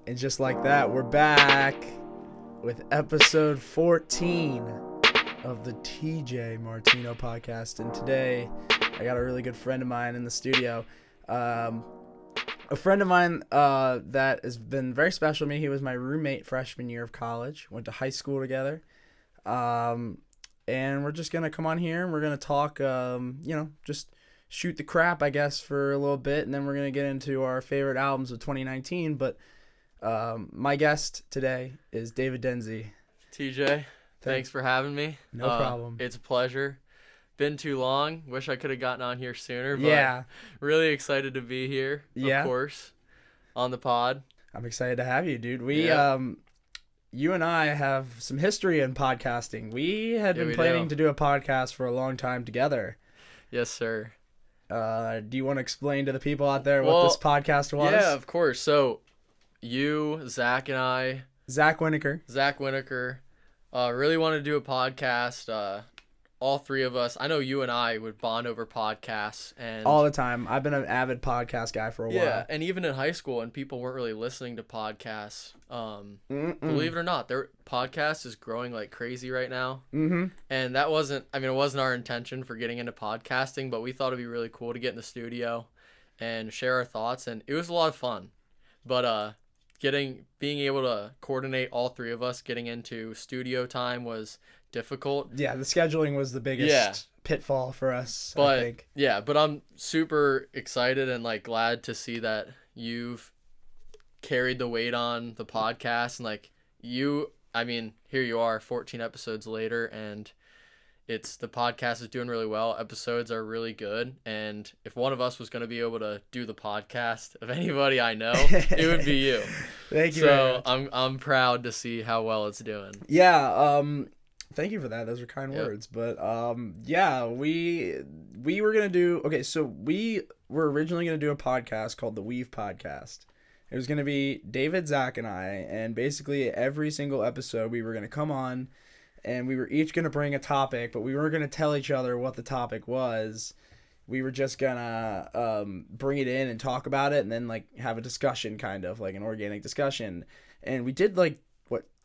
And just like that, we're back with episode 14 of the TJ Martino podcast. And today, I got a really good friend of mine in the studio. A friend of mine that has been very special to me. He was my roommate freshman year of college. Went to high school together. And we're just going to come on here and we're going to talk, just shoot the crap, I guess, for a little bit. And then we're going to get into our favorite albums of 2019. But my guest today is David Denzy. TJ, thanks for having me. No problem. It's a pleasure. Been too long. Wish I could have gotten on here sooner. But Yeah. really excited to be here. Yeah. Of course. On the pod. I'm excited to have you, dude. You and I have some history in podcasting. We had been planning to do a podcast for a long time together. Yes, sir. Do you want to explain to the people out there what this podcast was? Yeah, of course. So, you, Zach, and I, Zach Winokur, really wanted to do a podcast. All three of us. I know you and I would bond over podcasts and all the time. I've been an avid podcast guy for a while. Yeah, and even in high school, and people weren't really listening to podcasts. Believe it or not, their podcast is growing like crazy right now. Mm-hmm. And it wasn't our intention for getting into podcasting, but we thought it'd be really cool to get in the studio and share our thoughts, and it was a lot of fun. But being able to coordinate all three of us getting into studio time was difficult. Yeah, the scheduling was the biggest pitfall for us, I think. Yeah, but I'm super excited and like glad to see that you've carried the weight on the podcast, and here you are 14 episodes later, and the podcast is doing really well. Episodes are really good, and if one of us was going to be able to do the podcast of anybody I know, it would be you. Thank you. So I'm proud to see how well it's doing. Yeah, thank you for that. Those are kind words. But we were gonna do so we were originally gonna do a podcast called the Weave Podcast. It was gonna be David, Zach, and I, and basically every single episode we were gonna come on and we were each gonna bring a topic, but we weren't gonna tell each other what the topic was. We were just gonna bring it in and talk about it and then like have a discussion, kind of like an organic discussion. And we did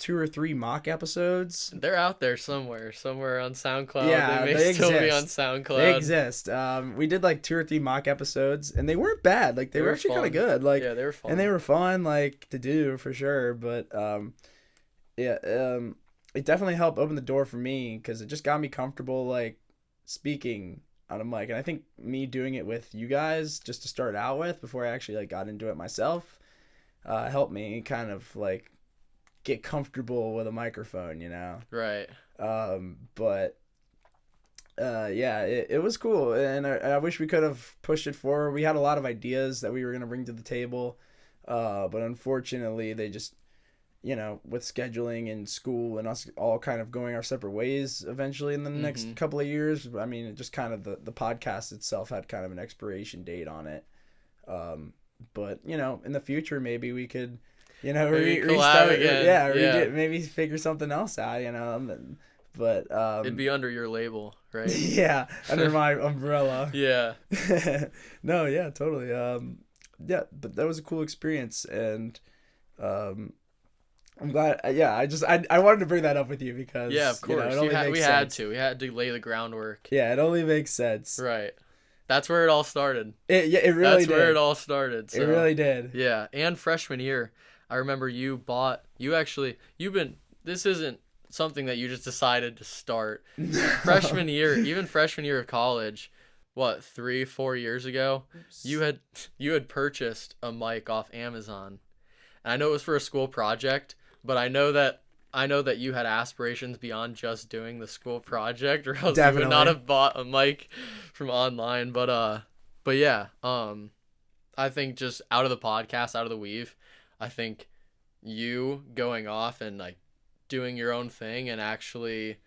2 or 3 mock episodes. They're out there somewhere on SoundCloud. Yeah, they still be on SoundCloud. They exist. We did 2 or 3 mock episodes, and they weren't bad. They were actually kind of good. Yeah, they were fun. And they were fun, to do for sure. But it definitely helped open the door for me because it just got me comfortable speaking on a mic. And I think me doing it with you guys just to start out with before I actually got into it myself helped me kind of get comfortable with a microphone, Right. It was cool, and I wish we could have pushed it forward. We had a lot of ideas that we were going to bring to the table, but unfortunately they just, with scheduling and school and us all kind of going our separate ways eventually in the next couple of years, it just kind of the podcast itself had kind of an expiration date on it. But, in the future, maybe we could, restart again. Yeah. Maybe figure something else out, but it'd be under your label, right? Yeah, under my umbrella. Yeah. No, yeah, totally. But that was a cool experience, and I'm glad. I wanted to bring that up with you because of course we had to lay the groundwork. Yeah, it only makes sense. Right. That's where it all started. It really did. That's where it all started. So. It really did. Yeah, and freshman year, I remember this isn't something that you just decided to start. No. Freshman year of college, 3-4 years ago, you had purchased a mic off Amazon. And I know it was for a school project, but I know that you had aspirations beyond just doing the school project, or else Definitely. you would not have bought a mic from online. But yeah, I think just out of the podcast, out of the Weave, I think you going off and doing your own thing and actually,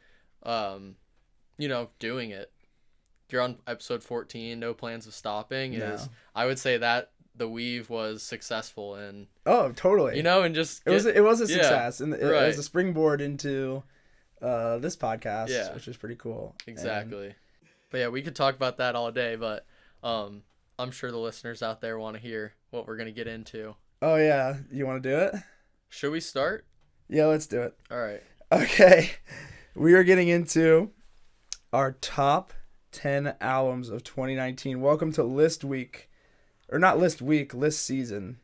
doing it. You're on episode 14, No Plans of Stopping. I would say that the Weave was successful and totally. And just it was a success, and it right. was a springboard into this podcast, which is pretty cool. Exactly. But yeah, we could talk about that all day, but I'm sure the listeners out there want to hear what we're going to get into Oh yeah, you want to do it? Should we start? Yeah, let's do it. All right. Okay, we are getting into our top 10 albums of 2019. Welcome to list week, or not list week, list season.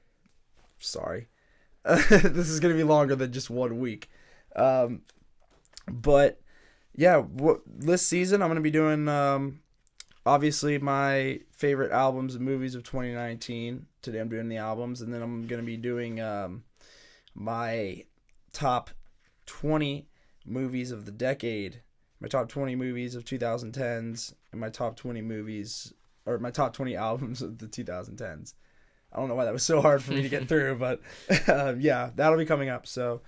Sorry, this is gonna be longer than just 1 week. But yeah, list season I'm gonna be doing obviously my favorite albums and movies of 2019. Today I'm doing the albums, and then I'm going to be doing my top 20 movies of the decade, my top 20 movies of 2010s, and my top 20 movies, or my top 20 albums of the 2010s. I don't know why that was so hard for me to get through, but yeah, that'll be coming up. So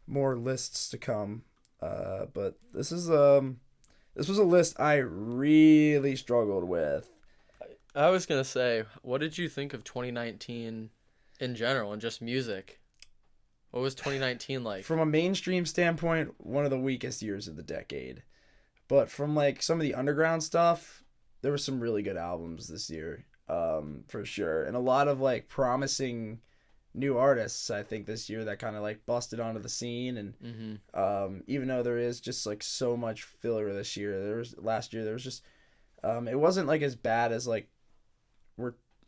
more lists to come. But this was a list I really struggled with. I was going to say, what did you think of 2019 in general and just music? What was 2019 like? From a mainstream standpoint, one of the weakest years of the decade. But from like some of the underground stuff, there were some really good albums this year, for sure. And a lot of like promising new artists, I think, this year that kind of like busted onto the scene. And even though there is just like so much filler this year, last year there was just it wasn't like as bad as like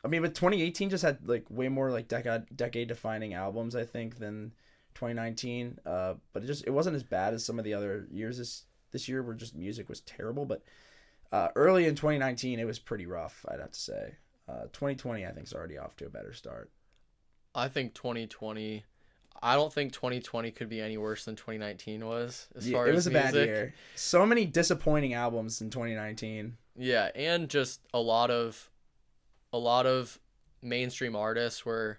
but 2018 just had like way more like decade defining albums, I think, than 2019. But it wasn't as bad as some of the other years this year where just music was terrible. But early in 2019 it was pretty rough, I'd have to say. 2020 I think is already off to a better start. I think 2020. I don't think 2020 could be any worse than 2019 was as far as music. It was a bad year. So many disappointing albums in 2019. Yeah, and just a lot of mainstream artists were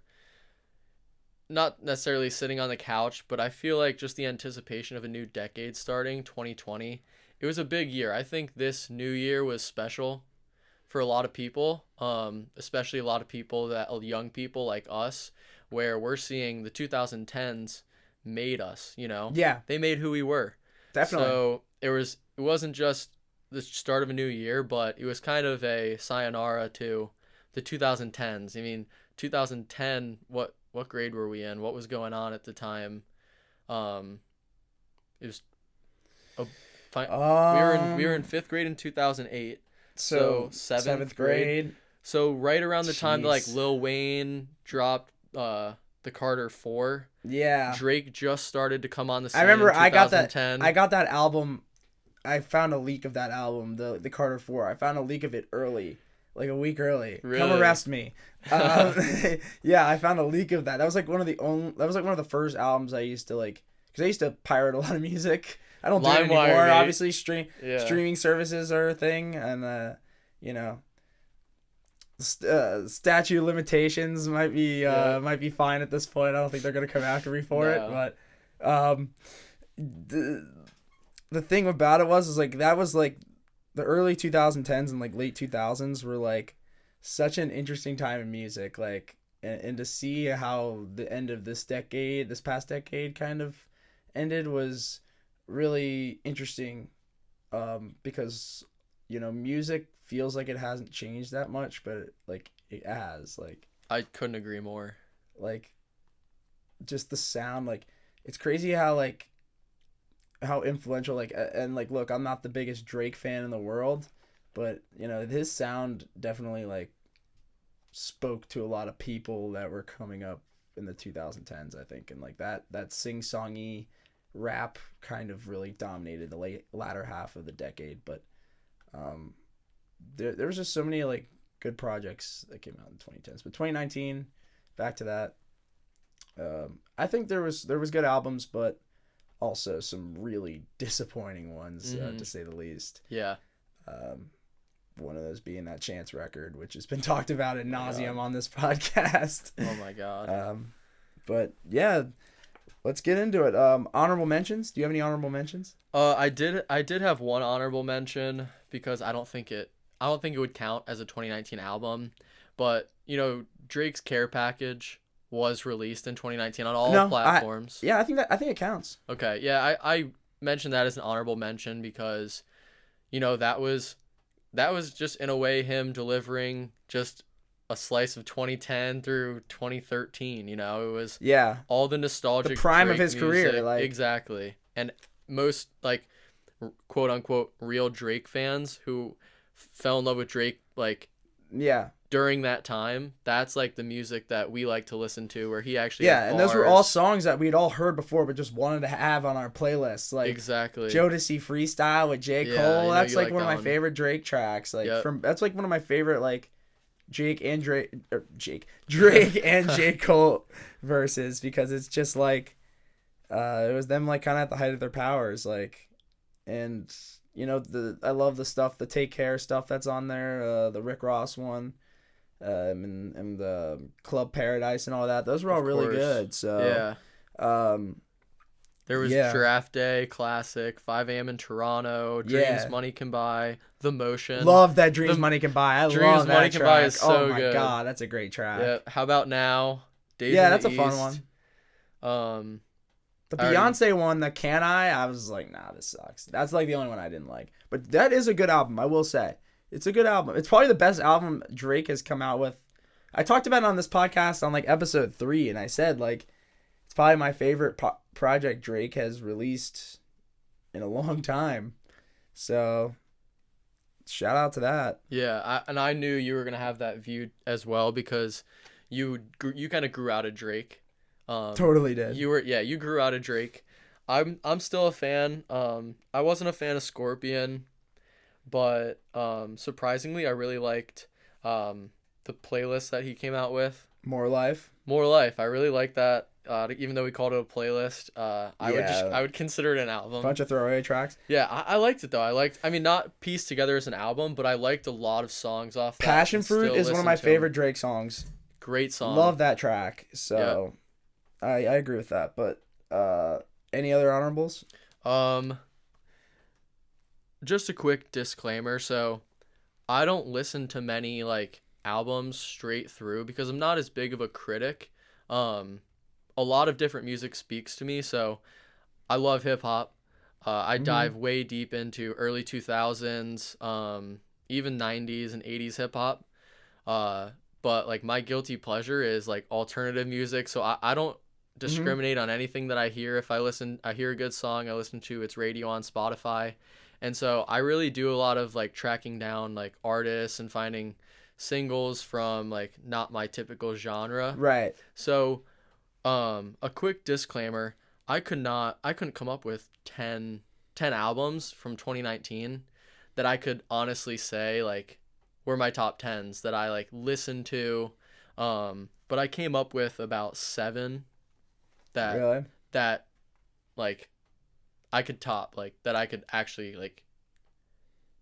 not necessarily sitting on the couch, but I feel like just the anticipation of a new decade starting, 2020, it was a big year. I think this new year was special for a lot of people, especially a lot of people young people like us, where we're seeing the 2010s made us, Yeah. They made who we were. Definitely. So it wasn't just the start of a new year, but it was kind of a sayonara to the 2010s. I mean, 2010, what grade were we in? What was going on at the time? It was we were in 5th grade in 2008. So 7th grade. So right around the time that like Lil Wayne dropped the Carter 4. Yeah. Drake just started to come on the scene. I remember in I got that album. I found a leak of that album, the Carter 4. I found a leak of it early, like a week early. Really? Come arrest me. Yeah, I found a leak of that. That was like one of the first albums I used to like, because I used to pirate a lot of music. I don't do it anymore. Mate. Obviously, streaming services are a thing, and statute of limitations might be fine at this point. I don't think they're gonna come after me for it. But the thing about it was like that was like the early 2010s and like late 2000s were like such an interesting time in music, like, and to see how the end of this past decade kind of ended was really interesting, because music feels like it hasn't changed that much, but like it has. Like, I couldn't agree more. Like, just the sound, like, it's crazy how influential, like, and like, look, I'm not the biggest Drake fan in the world, but his sound definitely like spoke to a lot of people that were coming up in the 2010s, I think, and like that sing-songy rap kind of really dominated the latter half of the decade. But there was just so many like good projects that came out in the 2010s. But 2019, back to that, I think there was good albums, but also some really disappointing ones, to say the least. Yeah. One of those being that Chance record, which has been talked about ad nauseum on this podcast. Oh my god. But yeah, let's get into it. Honorable mentions. Do you have any honorable mentions? I did have one honorable mention because I don't think it would count as a 2019 album, but Drake's Care Package was released in 2019 on all platforms. I think it counts. Okay, yeah, I mentioned that as an honorable mention because, that was just in a way him delivering just a slice of 2010 through 2013. You know, it was Yeah. all the nostalgic The prime Drake of his music. career, like Exactly. And most like quote unquote real Drake fans who fell in love with Drake like yeah. during that time, that's like the music that we like to listen to, where he actually Yeah, has and those were all bars. songs that we'd all heard before but just wanted to have on our playlist. Like Exactly. Jodeci Freestyle with J. Yeah, Cole. you know That's you like like one of that my one. favorite Drake tracks. Like Yep. that's like one of my favorite like Drake and J. Cole verses, because it's just like it was them like kind of at the height of their powers, like, and you know, I love the stuff, the Take Care stuff that's on there, the Rick Ross one, and the Club Paradise and all that. Those were all Of really course. good. So Yeah. um, There was yeah. Draft Day, Classic, 5 a.m. in Toronto, Dreams Yeah. Money Can Buy, The Motion. Love that Dreams The- Money Can Buy. I Dreams love that Money Can track. Buy is so oh my good. god, that's a great track. Yeah. How About Now? Days Yeah, in that's the a fun East. one. The I already- Beyonce one, the Can I was like, nah, this sucks. That's like the only one I didn't like. But that is a good album, I will say. It's a good album. It's probably the best album Drake has come out with. I talked about it on this podcast on like episode 3, and I said like it's probably my favorite project Drake has released in a long time. So shout out to that. Yeah, I knew you were gonna have that view as well, because you kind of grew out of Drake. Totally did. You grew out of Drake. I'm still a fan. I wasn't a fan of Scorpion, but surprisingly, I really liked the playlist that he came out with. More Life. More Life. I really like that. Even though we called it a playlist, Yeah. I would consider it an album. Bunch of throwaway tracks. Yeah, I liked it though. I mean, not pieced together as an album, but I liked a lot of songs off that. Passion and Fruit still is one of my listen to 'em. favorite Drake songs. Great song. Love that track. So I agree with that. But any other honorables? Just a quick disclaimer. So, I don't listen to many like albums straight through because I'm not as big of a critic. A lot of different music speaks to me. So, I love hip hop. I dive way deep into early 2000s, even 90s and 80s hip hop. But like my guilty pleasure is like alternative music. So I don't discriminate on anything that I hear. If I hear a good song, I listen to its radio on Spotify. And so I really do a lot of like tracking down like artists and finding singles from like not my typical genre. Right. So a quick disclaimer, I couldn't come up with 10 albums from 2019 that I could honestly say like were my top 10s that I like listened to. But I came up with about 7 that like I could top, like that I could actually like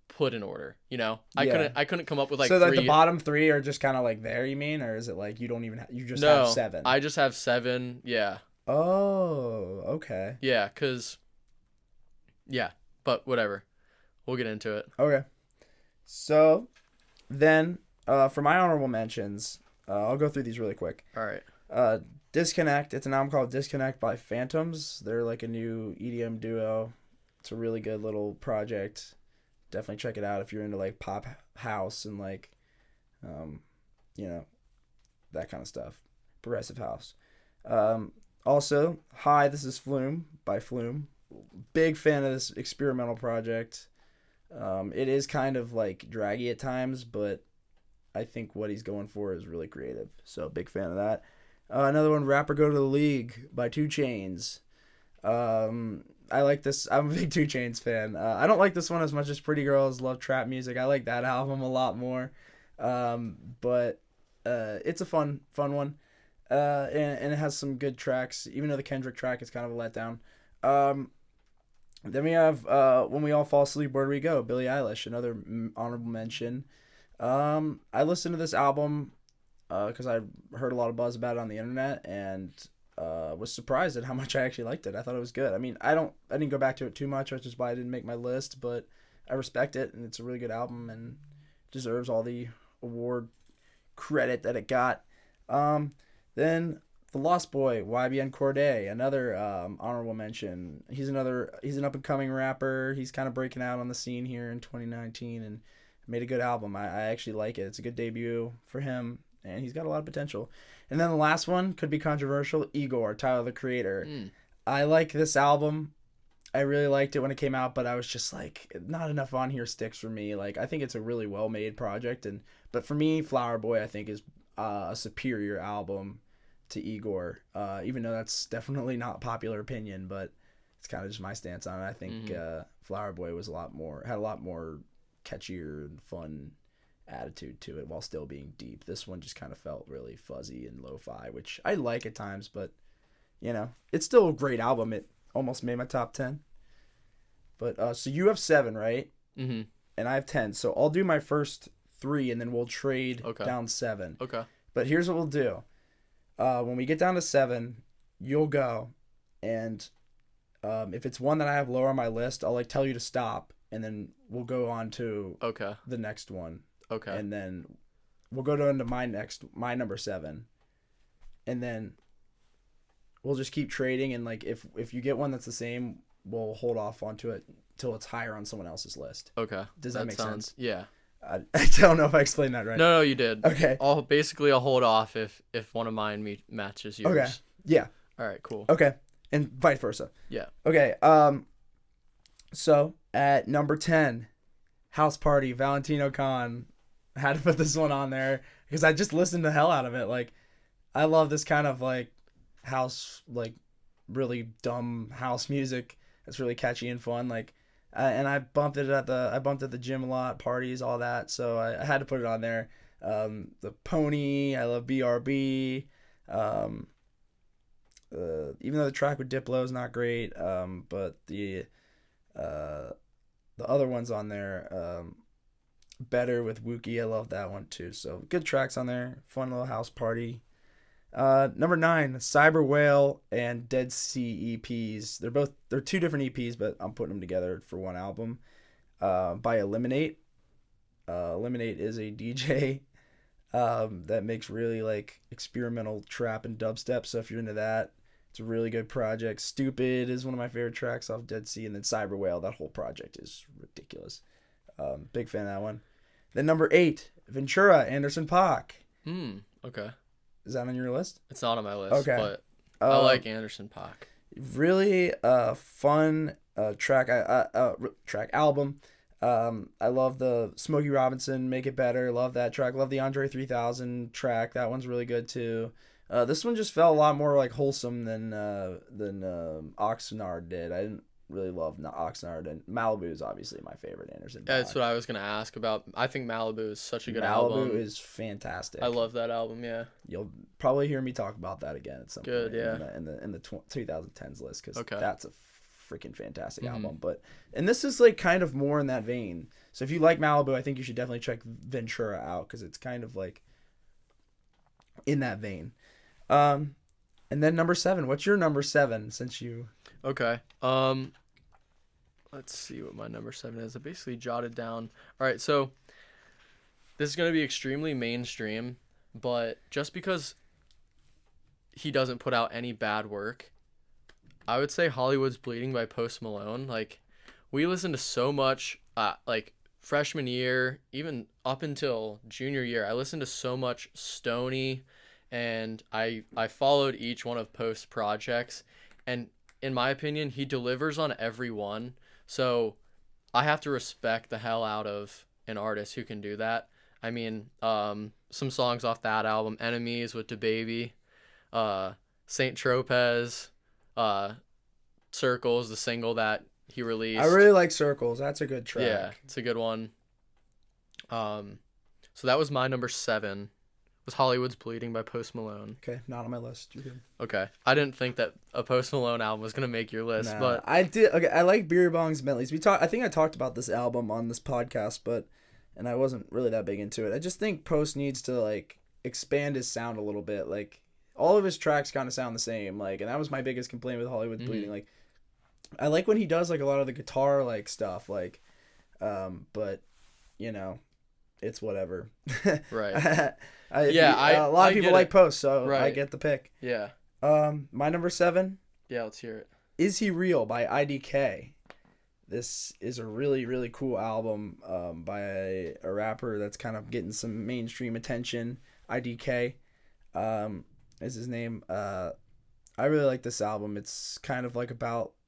put in order, you know? I couldn't come up with like so 3. like the bottom 3 are just kind of like there, you mean, or is it like you don't even you just No, have 7? I just have 7. Yeah. Oh, okay. Yeah, but whatever. We'll get into it. Okay. So then for my honorable mentions, I'll go through these really quick. All right. Disconnect. It's an album called Disconnect by Phantoms. They're like a new EDM duo. It's a really good little project. Definitely check it out if you're into like pop house and like, you know, that kind of stuff. Progressive house. Also, Hi, This is Flume by Flume. Big fan of this experimental project. It is kind of like draggy at times, but I think what he's going for is really creative. So big fan of that. Another one, Rapper Go to the League by 2 Chainz. I like this. I'm a big 2 Chainz fan. I don't like this one as much as Pretty Girls Love Trap Music. I like that album a lot more. But it's a fun one. And it has some good tracks, even though the Kendrick track is kind of a letdown. Then we have When We All Fall Asleep, Where Do We Go? Billie Eilish, another honorable mention. I listened to this album because I heard a lot of buzz about it on the internet and was surprised at how much I actually liked it. I thought it was good. I mean, I didn't go back to it too much, which is why I didn't make my list, but I respect it, and it's a really good album and deserves all the award credit that it got. Then The Lost Boy, YBN Cordae, another honorable mention. He's an up-and-coming rapper. He's kind of breaking out on the scene here in 2019 and made a good album. I actually like it. It's a good debut for him. and he's got a lot of potential. And then the last one could be controversial. Igor, Tyler the Creator. I like this album. I really liked it when it came out, but I was just like, not enough on here sticks for me. Like, I think it's a really well-made project, but for me, Flower Boy, I think, is a superior album to Igor, even though that's definitely not popular opinion, but it's kind of just my stance on it. I think Flower Boy was had a lot more catchier and fun attitude to it while still being deep. This one just kind of felt really fuzzy and lo-fi, which I like at times, but it's still a great album. It almost made my top 10. But so you have 7, right? And I have 10. So I'll do my first 3 and then we'll trade down 7. Okay. But here's what we'll do. When we get down to 7, you'll go, and if it's one that I have lower on my list, I'll tell you to stop, and then we'll go on to the next one. Okay. And then we'll go down to my number 7, and then we'll just keep trading, and if you get one that's the same, we'll hold off onto it till it's higher on someone else's list. Okay. Does that make sense? Yeah. I don't know if I explained that right. No, you did. Okay. I'll hold off if one of mine matches yours. Okay. Yeah. All right, cool. Okay. And vice versa. Yeah. Okay. So at number 10, House Party, Valentino Khan. I had to put this one on there because I just listened the hell out of it. I love this kind of house, really dumb house music. It's really catchy and fun. And I bumped it at the gym a lot, parties, all that. So I had to put it on there. The Pony, I love BRB. Even though the track with Diplo is not great, but the other ones on there, Better with Wookie, I love that one too. So good tracks on there, fun little house party. Number 9, Cyber Whale and Dead Sea EPs. They're 2 different EPs, but I'm putting them together for one album. By Eliminate. Eliminate is a DJ that makes really experimental trap and dubstep. So if you're into that, it's a really good project. Stupid is one of my favorite tracks off Dead Sea, and then Cyber Whale. That whole project is ridiculous. Big fan of that one. Then number 8, Ventura, Anderson .Paak. Okay. Is that on your list? It's not on my list, okay. But I like Anderson .Paak. Really fun track album. I love the Smokey Robinson, Make It Better. Love that track. Love the Andre 3000 track. That one's really good too. This one just felt a lot more wholesome than Oxnard did. I didn't really love Oxnard, and Malibu is obviously my favorite Anderson. That's what I was gonna ask about. I think Malibu is such a good album. Malibu is fantastic. I love that album. Yeah. You'll probably hear me talk about that again at some point. Yeah. In the 2010s list, because okay. That's a freaking fantastic album. And this is kind of more in that vein. So if you like Malibu, I think you should definitely check Ventura out, because it's kind of in that vein. And then number 7. What's your number 7? Since you. Okay. Let's see what my number 7 is. I basically jotted down. All right, so this is going to be extremely mainstream, but just because he doesn't put out any bad work, I would say Hollywood's Bleeding by Post Malone. We listened to so much, freshman year, even up until junior year, I listened to so much Stoney, and I followed each one of Post's projects, and in my opinion, he delivers on every one. So I have to respect the hell out of an artist who can do that. I mean, some songs off that album, Enemies with DaBaby, Saint Tropez, Circles, the single that he released. I really like Circles. That's a good track. Yeah, it's a good one. So that was my number 7. Was Hollywood's Bleeding by Post Malone. Okay, not on my list. You're good. Okay. I didn't think that a Post Malone album was going to make your list, but I did. Okay, I like Beer Bongs Bentleys. I think I talked about this album on this podcast, and I wasn't really that big into it. I just think Post needs to expand his sound a little bit. All of his tracks kind of sound the same, and that was my biggest complaint with Hollywood's Bleeding. I like when he does a lot of the guitar stuff, but it's whatever. Right. A lot of people like Post, so right. I get the pick. Yeah. My number 7. Yeah, let's hear it. Is He Real by IDK. This is a really, really cool album by a rapper that's kind of getting some mainstream attention. IDK is his name. I really like this album. It's kind of like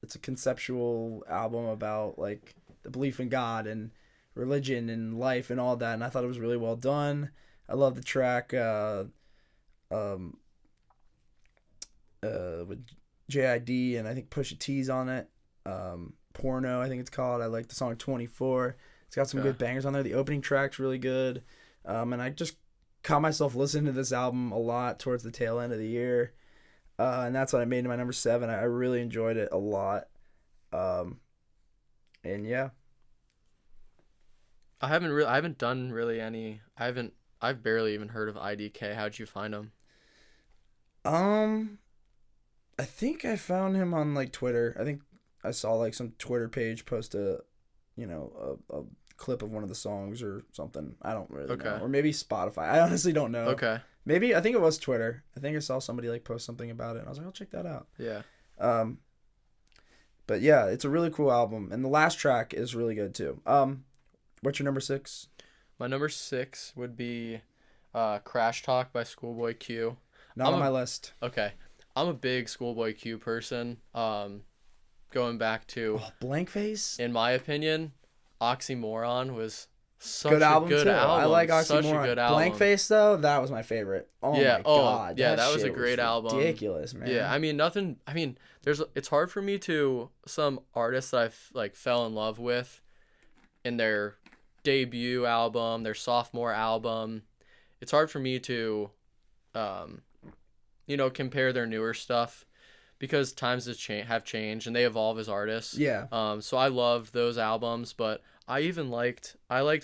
it's a conceptual album about like the belief in God and religion and life and all that, and I thought it was really well done. I love the track with JID and I think Pusha T's on it. Porno, I think it's called. I like the song 24. It's got some good bangers on there. The opening track's really good. And I just caught myself listening to this album a lot towards the tail end of the year. And that's what I made my number 7. I really enjoyed it a lot. And yeah. I've barely even heard of IDK. How'd you find him? I think I found him on like Twitter. I think I saw like some Twitter page post a clip of one of the songs or something. I don't really know. Or maybe Spotify. I honestly don't know. Okay. Maybe I think it was Twitter. I think I saw somebody like post something about it and I was like, I'll check that out. Yeah. But yeah, it's a really cool album and the last track is really good too. What's your number 6? My number 6 would be Crash Talk by Schoolboy Q. Not on my list. Okay. I'm a big Schoolboy Q person. Going back to Blank Face. In my opinion, Oxymoron was such good a album good too. album. I like Oxymoron. Such a good album. Blank Face though, that was my favorite. Oh yeah. my god. Yeah, that was a shit great album. Ridiculous, man. Yeah, I mean it's hard for me to some artists that I've like fell in love with in their debut album, their sophomore album. It's hard for me to compare their newer stuff because times have changed and they evolve as artists. Yeah. So I love those albums, but I liked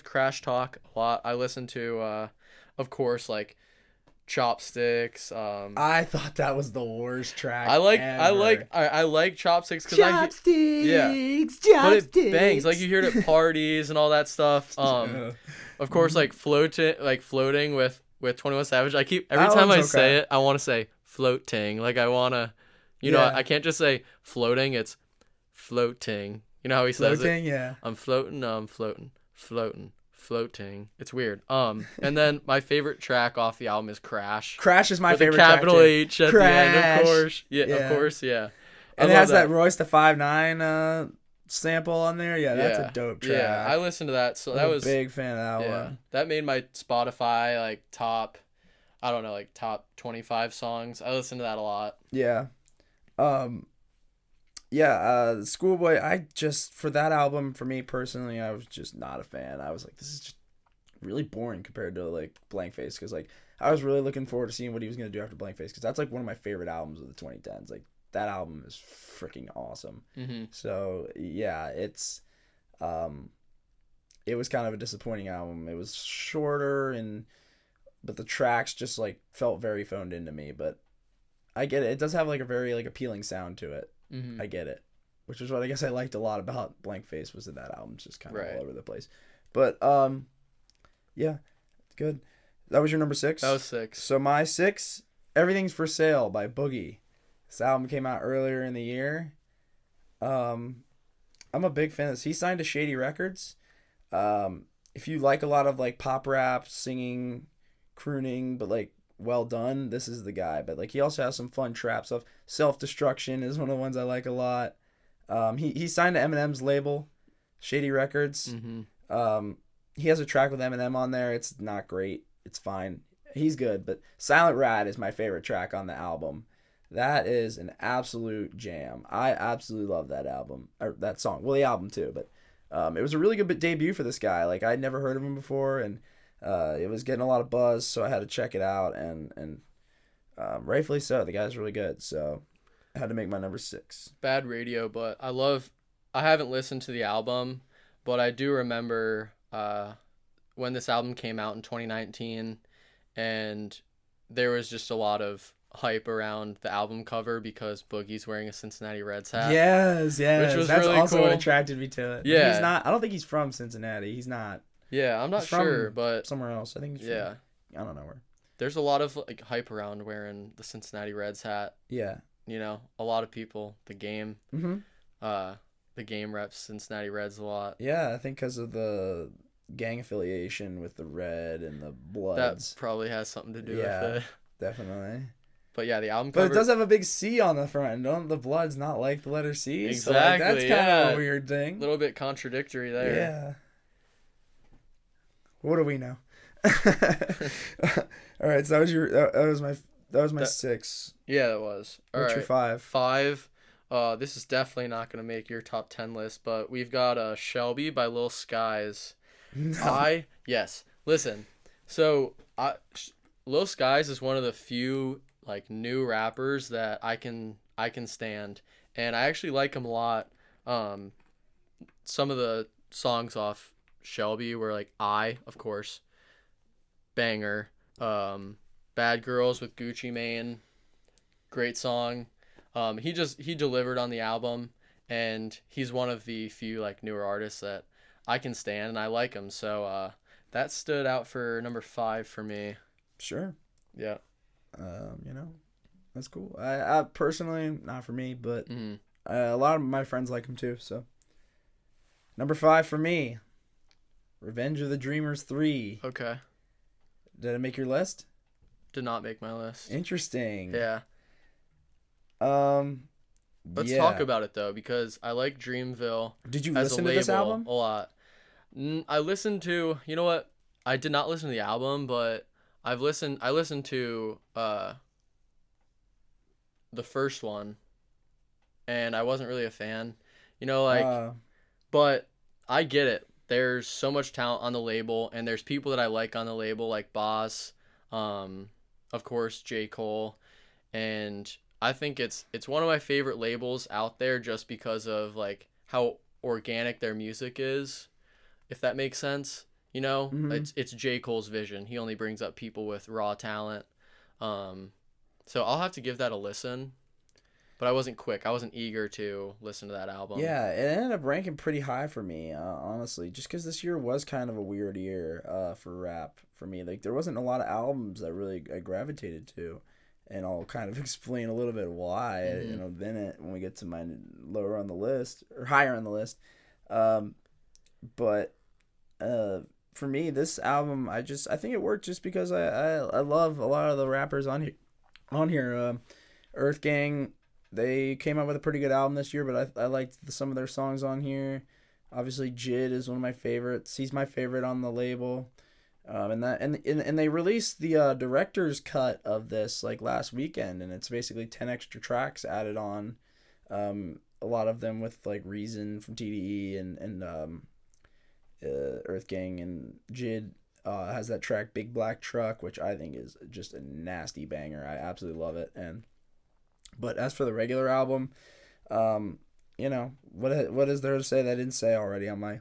Crash Talk a lot. I listened to of course like Chopsticks. I thought that was the worst track. I like Chopsticks because Chopsticks. But it bangs like you hear it at parties and all that stuff. Of course like floating with 21 Savage. I keep every time I say it, I want to say floating. Like I want to, I can't just say floating. It's floating. You know how he says it? Floating, yeah. I'm floating. It's weird. And then my favorite track off the album is Crash. Crash is my favorite track. Capital track H at the end, of course. Yeah, of course, yeah. And it has that Royce the 5'9" sample on there. Yeah, that's a dope track. Yeah, I listened to that. So that was a big fan of that one. That made my Spotify like top 25 songs. I listened to that a lot. Yeah. Schoolboy, for that album, for me personally, I was just not a fan. I was like, this is just really boring compared to like Blank Face, because like I was really looking forward to seeing what he was going to do after Blank Face, because that's like one of my favorite albums of the 2010s. Like that album is freaking awesome. Mm-hmm. So yeah, it was kind of a disappointing album. It was shorter but the tracks just like felt very phoned into me, but I get it. It does have like a very like appealing sound to it. Mm-hmm. I get it, which is what I guess I liked a lot about Blank Face, was that album's just kind of all over the place. But yeah, good. That was your number 6? That was 6. So my 6, Everything's for Sale by Boogie. This album came out earlier in the year. I'm a big fan of this. He signed to Shady Records. If you like a lot of like pop rap, singing, crooning, but like well done, this is the guy. But like he also has some fun trap stuff. Self-Destruction is one of the ones I like a lot. He signed to Eminem's label, Shady Records. Mm-hmm. He has a track with Eminem on there. It's not great. It's fine. He's good, but Silent Rad is my favorite track on the album. That is an absolute jam. I absolutely love that album, or that song. Well, the album too, but it was a really good debut for this guy. Like I'd never heard of him before, and it was getting a lot of buzz, so I had to check it out, and rightfully so. The guy's really good, so I had to make my number 6. Bad radio, but I haven't listened to the album, but I do remember when this album came out in 2019, and there was just a lot of hype around the album cover because Boogie's wearing a Cincinnati Reds hat. Yes. Which was That's really also cool. what attracted me to it. Yeah. He's not. I don't think he's from Cincinnati. He's not. Yeah, I'm not sure, but somewhere else. I think he's from, I don't know where. There's a lot of like hype around wearing the Cincinnati Reds hat. Yeah. A lot of people, the game. Mm-hmm. The game reps Cincinnati Reds a lot. Yeah, I think because of gang affiliation with the red and the That Bloods. probably has something to do Yeah, with it. definitely. But yeah, the album But cover. it does have a big C on the front. And don't the Bloods not like the letter C? Exactly. So like, that's kind yeah. of a weird A thing. little bit contradictory there. Yeah. What do we know? All right, so that was my 6. Yeah, it was. All What's right. your 5? 5. This is definitely not gonna make your top 10 list, but we've got Shelby by Lil Skies. No. Yes. Listen. So Lil Skies is one of the few like new rappers that I can stand, and I actually like him a lot. Some of the songs off Shelby were like of course, banger. Bad Girls with Gucci Mane, great song. He delivered on the album, and he's one of the few like newer artists that I can stand, and I like him. So that stood out for number 5 for me. Sure. Yeah. You know, that's cool. I personally, not for me, but Mm-hmm. a lot of my friends like him too. So, number 5 for me, Revenge of the Dreamers 3. Okay. Did it make your list? Did not make my list. Interesting. Yeah. Let's Yeah. talk about it though, because I like Dreamville. Did you as listen a to this label album? a lot. I listened to. You know what? I did not listen to the album, but I listened to the first one, and I wasn't really a fan. You know, like, but I get it. There's so much talent on the label, and there's people that I like on the label, like Boss, of course J. Cole, and I think it's one of my favorite labels out there just because of like how organic their music is, if that makes sense. You know, Mhm. it's J. Cole's vision. He only brings up people with raw talent. So I'll have to give that a listen. But I wasn't quick. I wasn't eager to listen to that album. Yeah, it ended up ranking pretty high for me, honestly, just because this year was kind of a weird year for rap for me. Like, there wasn't a lot of albums that really I gravitated to, and I'll kind of explain a little bit why in a minute when we get to my lower on the list or higher on the list. But for me, this album, I think it worked just because I love a lot of the rappers on here. Earth Gang. They came out with a pretty good album this year, but I liked some of their songs on here. Obviously, Jid is one of my favorites. He's my favorite on the label. And they released the director's cut of this like last weekend, and it's basically 10 extra tracks added on. A lot of them with like Reason from TDE and Earth Gang, and Jid has that track Big Black Truck, which I think is just a nasty banger. I absolutely love it. But as for the regular album, you know, what is there to say that I didn't say already on my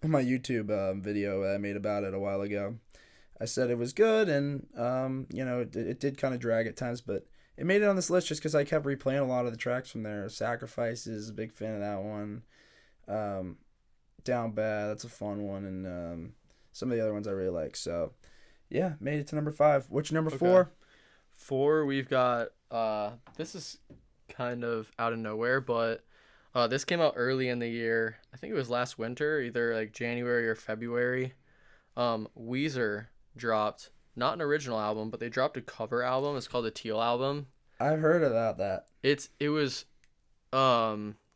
YouTube video that I made about it a while ago? I said it was good, and you know, it did kind of drag at times, but it made it on this list just because I kept replaying a lot of the tracks from there. Sacrifices, a big fan of that one. Down Bad, that's a fun one, and some of the other ones I really like. So, yeah, made it to number 5. What's your number 4? 4, we've got this is kind of out of nowhere, but this came out early in the year. I think it was last winter, either like January or February. Weezer dropped not an original album, but they dropped a cover album. It's called the Teal album. I've heard about that. It was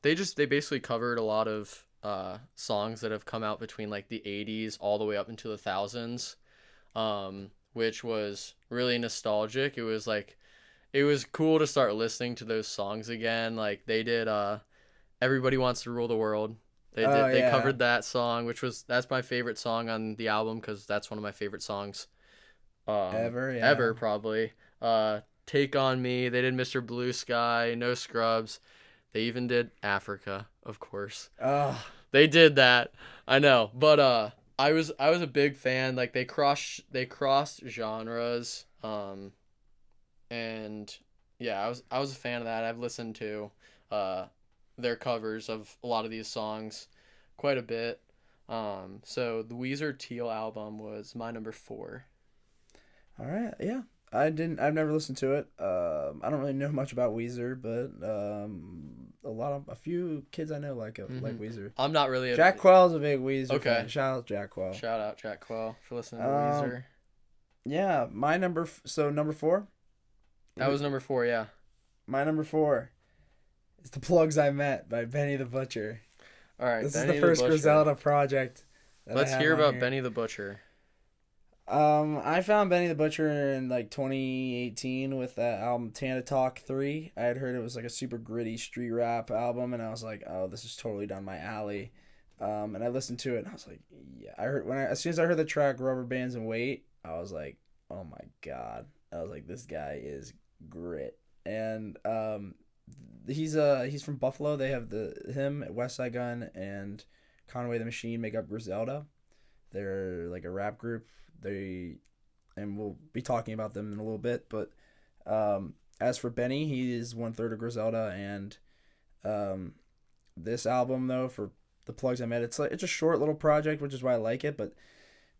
they basically covered a lot of songs that have come out between like the 80s all the way up into the thousands, which was really nostalgic. It was cool to start listening to those songs again. Like they did Everybody Wants to Rule the World. They covered that song, that's my favorite song on the album because that's one of my favorite songs ever probably. Take On Me. They did Mr. Blue Sky, No Scrubs. They even did Africa, of course. They did that. I know, but I was a big fan. Like they crossed genres. And yeah, I was a fan of that. I've listened to their covers of a lot of these songs quite a bit. So the Weezer Teal album was my number 4. All right, yeah. I've never listened to it. I don't really know much about Weezer, but a few kids I know like Weezer. I'm not really Jack Quell's a big Weezer fan. Shout out Jack Quell. Shout out Jack Quell for listening to Weezer. Yeah, my number 4. That was number 4, yeah. My number 4 is The Plugs I Met by Benny the Butcher. All right, this is the first Griselda project. Let's hear about Benny the Butcher. I found Benny the Butcher in like 2018 with that album Tana Talk 3. I had heard it was like a super gritty street rap album, and I was like, oh, this is totally down my alley. And I listened to it, and I was like, yeah. As soon as I heard the track Rubber Bands and Weight, I was like, oh my god. I was like, this guy is grit. And he's from Buffalo. They have him, Westside Gun, and Conway the Machine make up Griselda. They're like a rap group. And we'll be talking about them in a little bit. But as for Benny, he is 1/3 of Griselda, and this album though, for The Plugs I Met, it's a short little project, which is why I like it. But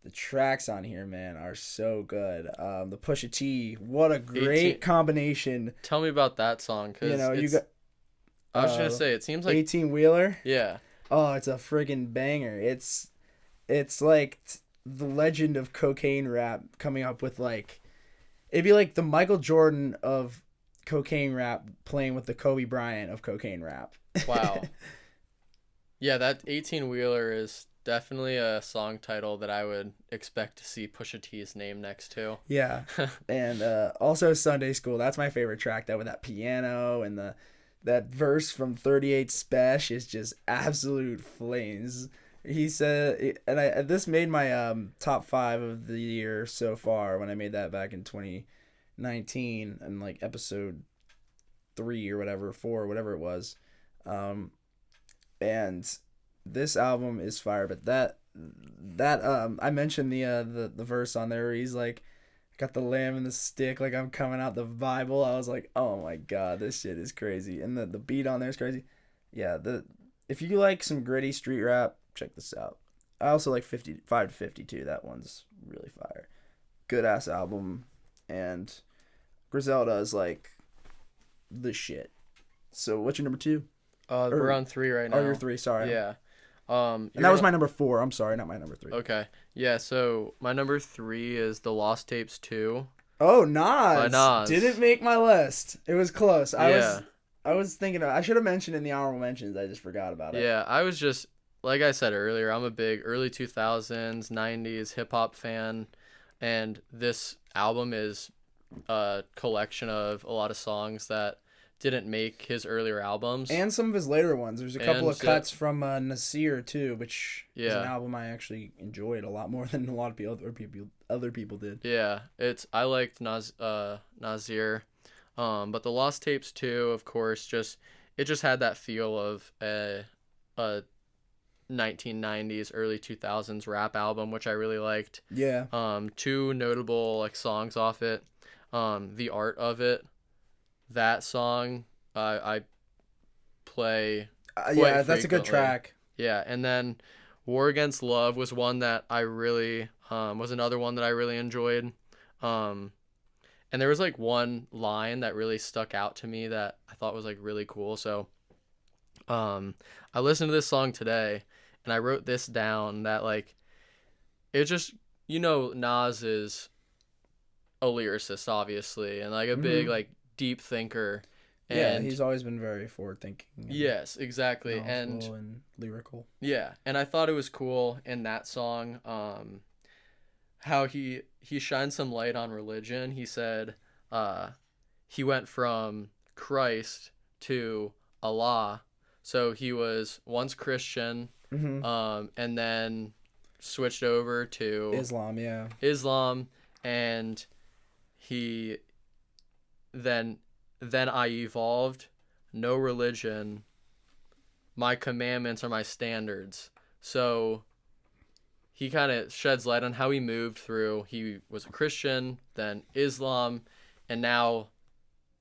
the tracks on here, man, are so good. The Pusha T, what a great combination. Tell me about that song, cause you got. I was gonna say, it seems like 18-wheeler. Yeah. Oh, it's a friggin' banger. It's like the legend of cocaine rap coming up with like, it'd be like the Michael Jordan of cocaine rap playing with the Kobe Bryant of cocaine rap. Wow. Yeah, that 18-wheeler is definitely a song title that I would expect to see Pusha T's name next to. Yeah. And also Sunday School. That's my favorite track, that with that piano and that verse from 38 Spesh is just absolute flames. He said, and this made my top 5 of the year so far when I made that back in 2019 and like episode 3 or whatever, 4 or whatever it was. And this album is fire, but that I mentioned the verse on there where he's like, got the lamb and the stick, like I'm coming out the Bible. I was like, oh my god, this shit is crazy, and the beat on there is crazy. Yeah, if you like some gritty street rap, check this out. I also like 55 to 52. That one's really fire. Good ass album, and Griselda is like the shit. So what's your number 2? We're on 3 right now. Oh, you're 3. Sorry. Yeah. And that was my number 4. I'm sorry, not my number 3. Okay. Yeah. So my number 3 is The Lost Tapes 2. Oh, Nas. Nas. Didn't make my list. It was close. I was thinking I should have mentioned in the honorable mentions. I just forgot about it. Yeah, I was just, like I said earlier, I'm a big early 2000s, 90s hip hop fan, and this album is a collection of a lot of songs that didn't make his earlier albums. And some of his later ones. There's a couple of cuts from Nasir too, which is an album I actually enjoyed a lot more than a lot of other people did. Yeah, I liked Nasir. But The Lost Tapes 2, of course, it just had that feel of a 1990s, early 2000s rap album, which I really liked. Yeah. 2 notable like songs off it. The Art of It. That song I play yeah, that's a good track. Yeah, and then War Against Love was one that I really was another one that I really enjoyed. And there was like one line that really stuck out to me that I thought was like really cool. So I listened to this song today and I wrote this down, that like it just, Nas is a lyricist obviously, and like a big like deep thinker, and yeah, he's always been very forward thinking. Yes, exactly. And lyrical. Yeah, and I thought it was cool in that song how he shined some light on religion. He said he went from Christ to Allah, so he was once Christian, and then switched over to Islam, and he then I evolved, no religion, my commandments are my standards. So he kind of sheds light on how he moved through. He was a Christian, then Islam, and now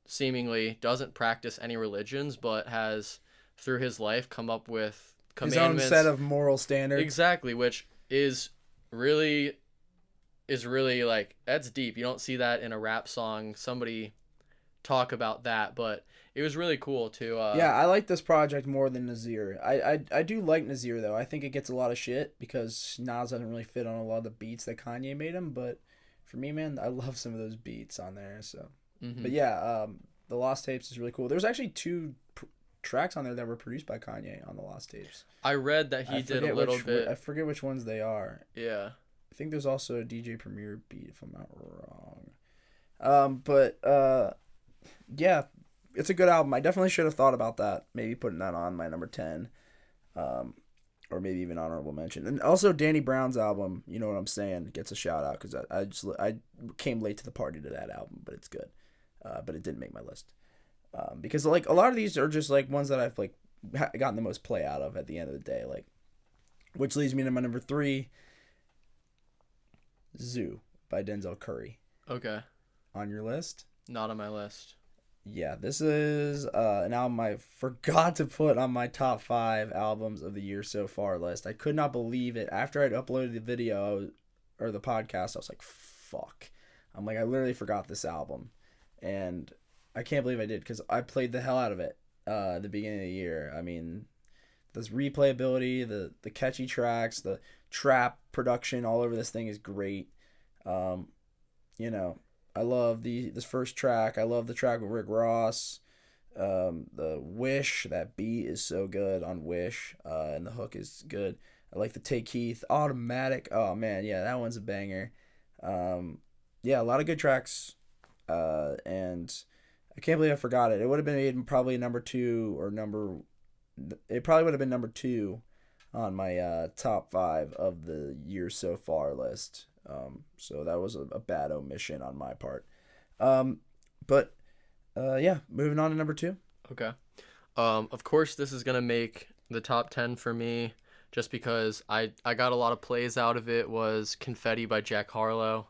seemingly doesn't practice any religions, but has through his life come up with commandments, his own set of moral standards. Exactly, which is really is really like, that's deep. You don't see that in a rap song. Somebody talk about that, but it was really cool to Yeah, I like this project more than Nazir. I do like Nazir though. I think it gets a lot of shit because Nas doesn't really fit on a lot of the beats that Kanye made him. But for me, man, I love some of those beats on there. So, but yeah, the Lost Tapes is really cool. There's actually two tracks on there that were produced by Kanye on the Lost Tapes. I read that he did a little bit. I forget which ones they are. Yeah. I think there's also a DJ Premier beat if I'm not wrong. Yeah, it's a good album. I definitely should have thought about that. Maybe putting that on my number 10. Or maybe even honorable mention. And also Danny Brown's album, you know what I'm saying, gets a shout out because I came late to the party to that album, but it's good. But it didn't make my list. Because like a lot of these are just like ones that I've like gotten the most play out of at the end of the day, like, which leads me to my number 3, Zoo by Denzel Curry. Okay. On your list? Not on my list. Yeah, this is an album I forgot to put on my top 5 albums of the year so far list. I could not believe it. After I'd uploaded the video or the podcast, I was like, fuck. I'm like, I literally forgot this album. And I can't believe I did because I played the hell out of it at the beginning of the year. I mean, this replayability, the catchy tracks, the trap production all over this thing is great. You know, I love this first track. I love the track with Rick Ross. The Wish, that beat is so good on Wish, and the hook is good. I like the Take Keith, Automatic. Oh man, yeah, that one's a banger. Yeah, a lot of good tracks, and I can't believe I forgot it. It would have been made probably number 2 or it probably would have been number 2 on my top 5 of the year so far list. So that was a bad omission on my part. Yeah, moving on to number 2. Okay. Of course, this is going to make the top 10 for me just because I got a lot of plays out of it, was Confetti by Jack Harlow.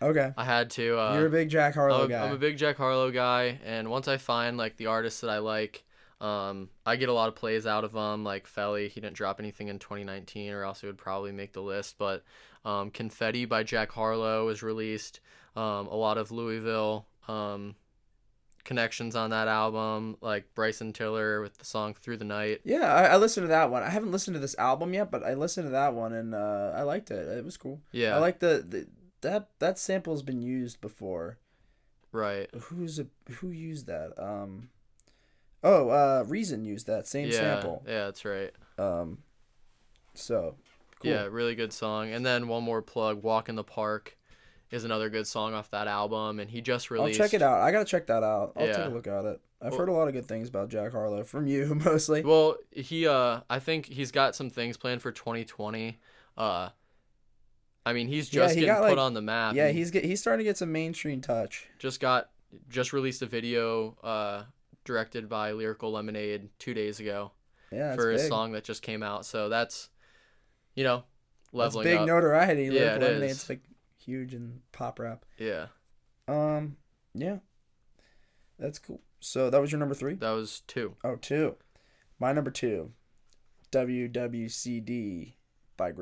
Okay. I had to. You're a big Jack Harlow guy. I'm a big Jack Harlow guy, and once I find like the artists that I like, I get a lot of plays out of them. Like Felly, he didn't drop anything in 2019, or else it would probably make the list. But Confetti by Jack Harlow was released. A lot of Louisville connections on that album, like Bryson Tiller with the song Through the Night. Yeah, I listened to that one. I haven't listened to this album yet, but I listened to that one, and I liked it. It was cool. Yeah. I like that sample's been used before. Right. Who used that? Reason used that same sample. Yeah, that's right. So cool. Yeah, really good song. And then one more plug, Walk in the Park is another good song off that album, and he just released. I'll check it out. I gotta check that out. I'll Yeah. take a look at it. I've heard a lot of good things about Jack Harlow from you mostly. Well, he I think he's got some things planned for 2020. I mean, he's just getting put on the map. Yeah, he's starting to get some mainstream touch. Just released a video directed by Lyrical Lemonade 2 days ago. Yeah, for his big. song that just came out. So that's, leveling that's big up. notoriety. Yeah, Lyrical it Lemonade's is. like huge in pop rap. Yeah. Yeah. That's cool. So that was your number 3? That was 2. Oh, 2. My number 2, WWCD by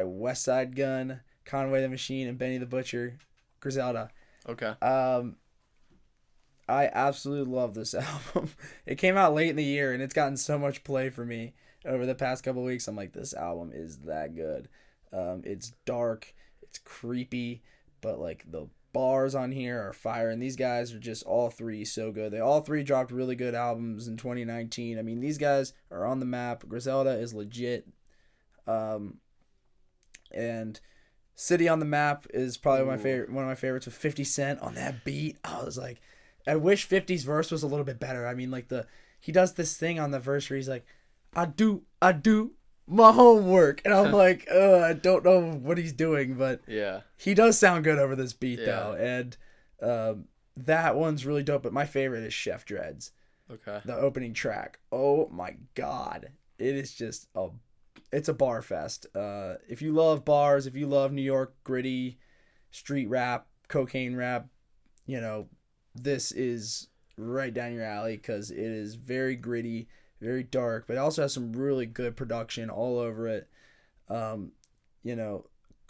West Side Gun, Conway the Machine, and Benny the Butcher, Griselda. Okay. I absolutely love this album. It came out late in the year, and it's gotten so much play for me over the past couple of weeks. I'm like, this album is that good. It's dark, it's creepy, but like the bars on here are fire, and these guys are just all 3 so good. They all 3 dropped really good albums in 2019. I mean, these guys are on the map. Griselda is legit. And City on the Map is probably one of my favorites with 50 Cent on that beat. I was like, I wish 50's verse was a little bit better. I mean, like he does this thing on the verse where he's like, I do my homework. And I'm like, I don't know what he's doing, but yeah, he does sound good over this beat though. And that one's really dope, but my favorite is Chef Dreads. Okay. The opening track. Oh my God. It is just it's a bar fest. If you love bars, if you love New York gritty street rap, cocaine rap, this is right down your alley because it is very gritty, very dark, but it also has some really good production all over it.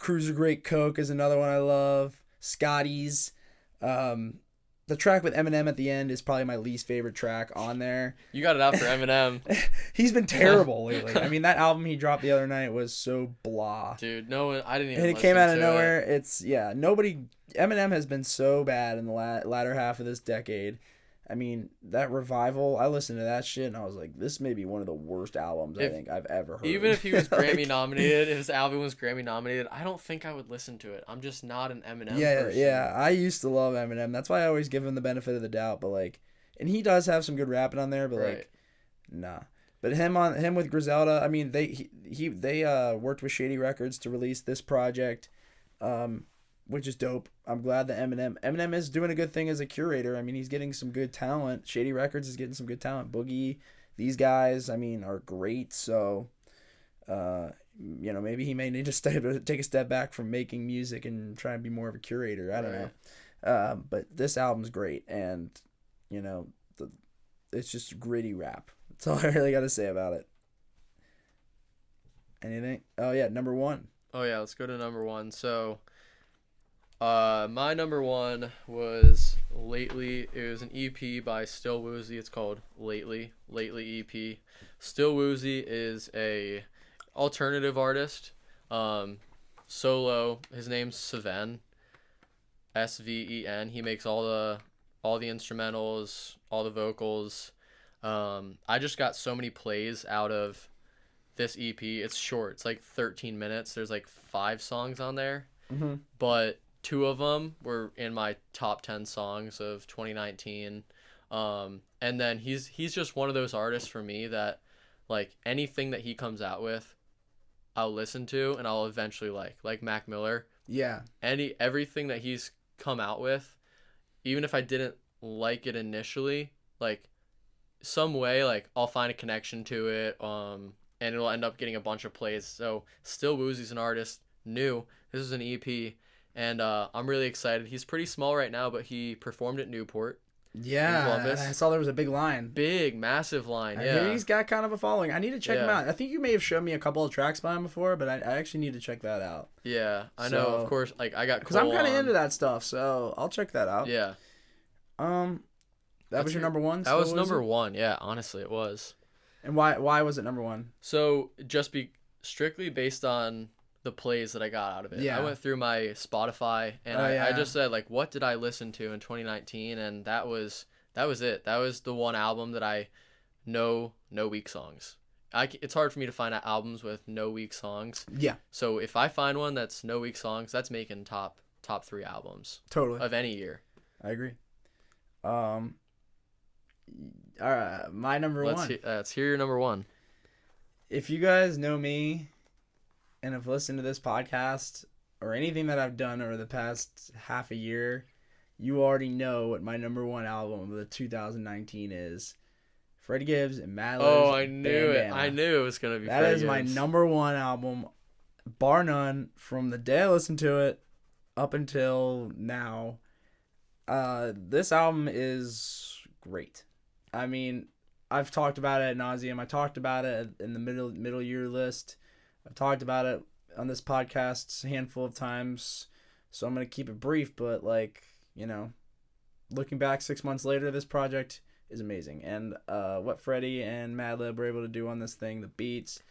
Cruiser Great Coke is another one I love. Scotty's. The track with Eminem at the end is probably my least favorite track on there. You got it out for Eminem. He's been terrible lately. I mean, that album he dropped the other night was so blah. Dude, no one, I didn't even And it listen came out of to nowhere. it. Eminem has been so bad in the latter half of this decade. I mean, that Revival, I listened to that shit and I was like, this may be one of the worst albums I think I've ever heard. Even if he was Grammy nominated, if his album was Grammy nominated, I don't think I would listen to it. I'm just not an Eminem person. Yeah. I used to love Eminem. That's why I always give him the benefit of the doubt. But like, and he does have some good rapping on there, but like, nah. But him with Griselda, I mean, they worked with Shady Records to release this project, which is dope. I'm glad that Eminem is doing a good thing as a curator. I mean, he's getting some good talent. Shady Records is getting some good talent. Boogie, these guys, I mean, are great. So, maybe he may need to take a step back from making music and try and be more of a curator. I don't know. But this album's great, and it's just gritty rap. That's all I really got to say about it. Anything? Oh yeah, number one. Oh yeah, let's go to number one. So, my number one was Lately. It was an EP by Still Woozy. It's called Lately EP. Still Woozy is a alternative artist. Solo. His name's Sven. Sven. He makes all the instrumentals, all the vocals. I just got so many plays out of this EP. It's short. It's like 13 minutes. There's like 5 songs on there. Mm-hmm. But 2 of them were in my top 10 songs of 2019. And then he's just one of those artists for me that like anything that he comes out with, I'll listen to and I'll eventually like Mac Miller. Yeah. Everything that he's come out with, even if I didn't like it initially, like some way, like I'll find a connection to it, and it'll end up getting a bunch of plays. So Still Woozy's an artist, new. This is an EP, and I'm really excited. He's pretty small right now, but he performed at Newport. Yeah, Columbus. I saw there was a big line. Big, massive line. I Yeah, hear he's got kind of a following. I need to check him out. I think you may have shown me a couple of tracks by him before, but I actually need to check that out. Yeah, I know. Of course, like I got because I'm kind of into that stuff, so I'll check that out. Yeah. That was your number one. That was number one. Yeah, honestly, it was. And why was it number one? So just strictly based on the plays that I got out of it. Yeah. I went through my Spotify and I just said like, what did I listen to in 2019? And that was it. That was the one album that I no weak songs. It's hard for me to find albums with no weak songs. Yeah. So if I find one that's no weak songs, that's making top 3 albums. Totally. Of any year. I agree. All right, my number one. Let's hear your number one. If you guys know me and have listened to this podcast or anything that I've done over the past half a year, you already know what my number one album of the 2019 is. Freddie Gibbs and Madlib's. Oh, I knew it. Bandana. I knew it was going to be That Freddie is Gibbs. my number one album, bar none, from the day I listened to it up until now. This album is great. I mean, I've talked about it ad nauseum. I talked about it in the middle year list. I've talked about it on this podcast a handful of times, so I'm going to keep it brief, but looking back 6 months later, this project is amazing. And what Freddie and Madlib were able to do on this thing, the beats.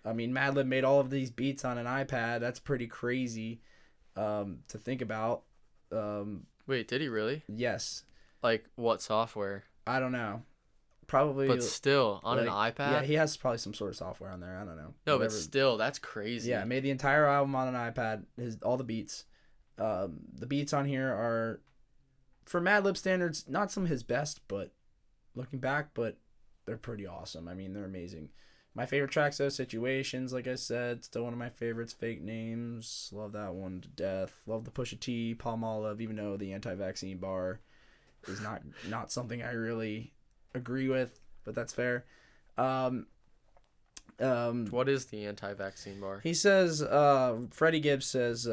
I mean, Madlib made all of these beats on an iPad. That's pretty crazy to think about. Wait, did he really? Yes. Like what software? I don't know. Probably. But still, on an iPad? Yeah, he has probably some sort of software on there. I don't know. No, but still, that's crazy. Yeah, made the entire album on an iPad. All the beats. The beats on here are, for Madlib standards, not some of his best, but looking back, but they're pretty awesome. I mean, they're amazing. My favorite tracks, though, Situations, like I said, still one of my favorites. Fake Names, love that one to death. Love the Pusha T, Palmolive, even though the anti-vaccine bar is not something I really agree with, but that's fair. What is the anti-vaccine bar? He says, Freddie Gibbs says,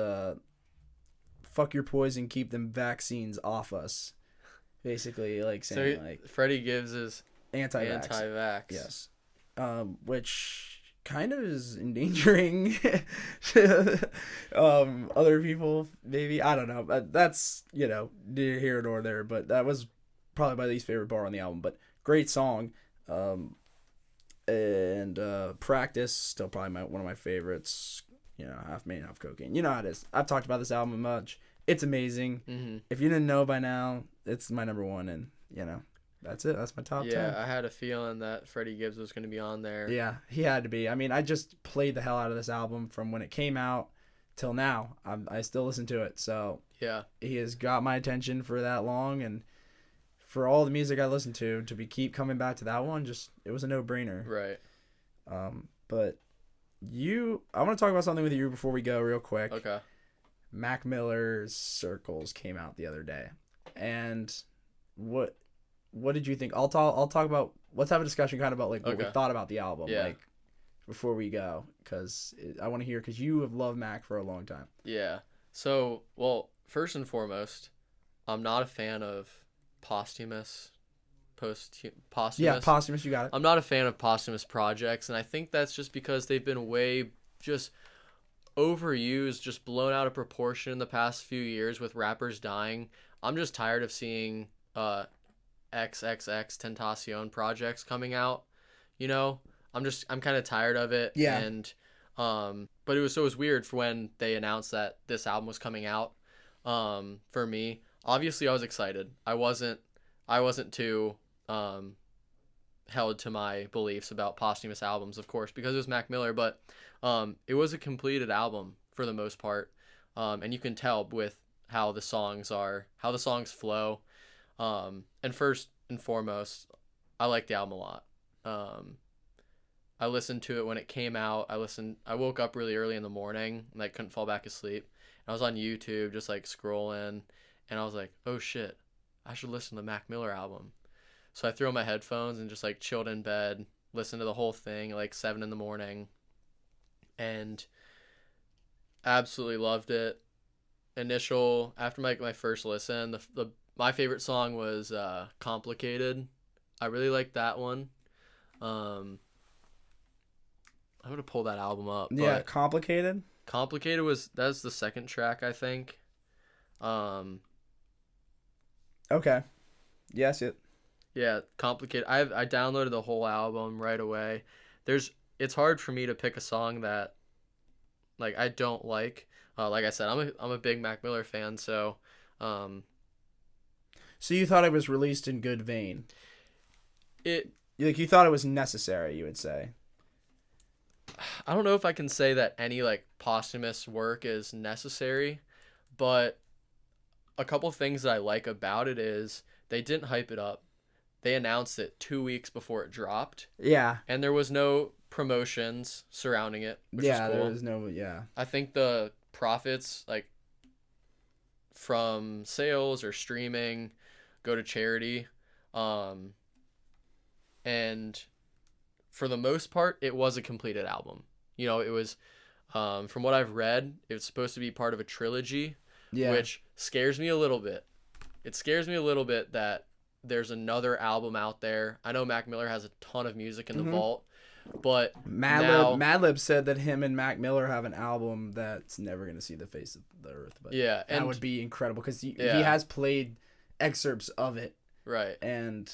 fuck your poison, keep them vaccines off us. Basically, like saying, Freddie Gibbs is anti-vax. Anti-vax. Yes. Which kind of is endangering other people, maybe. I don't know. But that's, neither here nor there. But that was probably my least favorite bar on the album. But great song. And Practice, still probably one of my favorites. Half Man, Half Cocaine. You know how it is. I've talked about this album much. It's amazing. Mm-hmm. If you didn't know by now, it's my number one. And, that's it. That's my top 10. Yeah, I had a feeling that Freddie Gibbs was going to be on there. Yeah, he had to be. I mean, I just played the hell out of this album from when it came out till now. I still listen to it. So yeah, he has got my attention for that long, and for all the music I listen to keep coming back to that one, it was a no-brainer. Right. But I want to talk about something with you before we go real quick. Okay. Mac Miller's Circles came out the other day, and what did you think? I'll talk about. Let's have a discussion kind of about what we thought about the album, before we go, because I want to hear, because you have loved Mac for a long time. Yeah. So, well, first and foremost, I'm not a fan of posthumous. Yeah, posthumous. You got it. I'm not a fan of posthumous projects, and I think that's just because they've been way just overused, just blown out of proportion in the past few years with rappers dying. I'm just tired of seeing XXX Tentacion projects coming out. I'm kind of tired of it. Yeah. And but it was weird for when they announced that this album was coming out. For me, obviously I was excited. I wasn't too held to my beliefs about posthumous albums, of course, because it was Mac Miller, but it was a completed album for the most part. And you can tell with how the songs flow. And first and foremost, I like the album a lot. I listened to it when it came out. I woke up really early in the morning and I couldn't fall back asleep. And I was on YouTube just scrolling, and I was like, oh shit, I should listen to the Mac Miller album. So I threw on my headphones and just chilled in bed, listened to the whole thing at 7 a.m, and absolutely loved it. After my first listen, my favorite song was Complicated. I really liked that one. I'm gonna pull that album up. Yeah, Complicated. Complicated that's the second track, I think. Okay. Yes, it. Yeah, Complicated. I downloaded the whole album right away. It's hard for me to pick a song that I don't like. Like I said, I'm a big Mac Miller fan, so So you thought it was released in good vein? You thought it was necessary, you would say? I don't know if I can say that any posthumous work is necessary, but a couple things that I like about it is they didn't hype it up. They announced it 2 weeks before it dropped. Yeah. And there was no promotions surrounding it, which is cool. There was no, yeah. I think the profits from sales or streaming go to charity. And for the most part, it was a completed album. It was, from what I've read, it's supposed to be part of a trilogy, which scares me a little bit. It scares me a little bit that there's another album out there. I know Mac Miller has a ton of music in the vault, but Madlib said that him and Mac Miller have an album that's never going to see the face of the earth. But yeah, that would be incredible because he has played excerpts of it. Right. And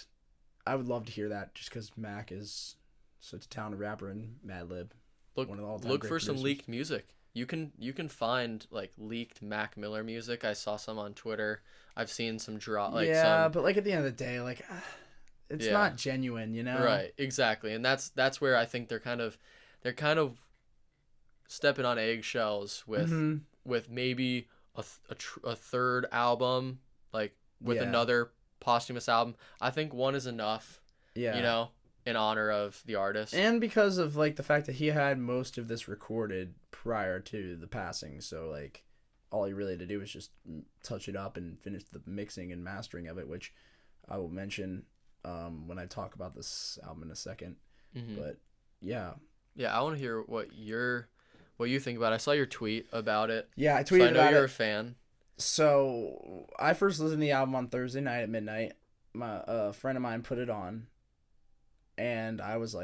I would love to hear that just because Mac is such a talented rapper and Madlib. Look for some leaked music. You can find leaked Mac Miller music. I saw some on Twitter. I've seen some but at the end of the day, it's not genuine, Right, exactly, and that's where I think they're kind of stepping on eggshells with maybe a third album, with another posthumous album. I think one is enough. Yeah. In honor of the artist. And because of the fact that he had most of this recorded prior to the passing, so all he really had to do was just touch it up and finish the mixing and mastering of it, which I will mention when I talk about this album in a second. Mm-hmm. But yeah, I want to hear what you think about it. I saw your tweet about it. Yeah, I tweeted about it. I know you're a fan. So I first listened to the album on Thursday night at midnight. A friend of mine put it on, and I was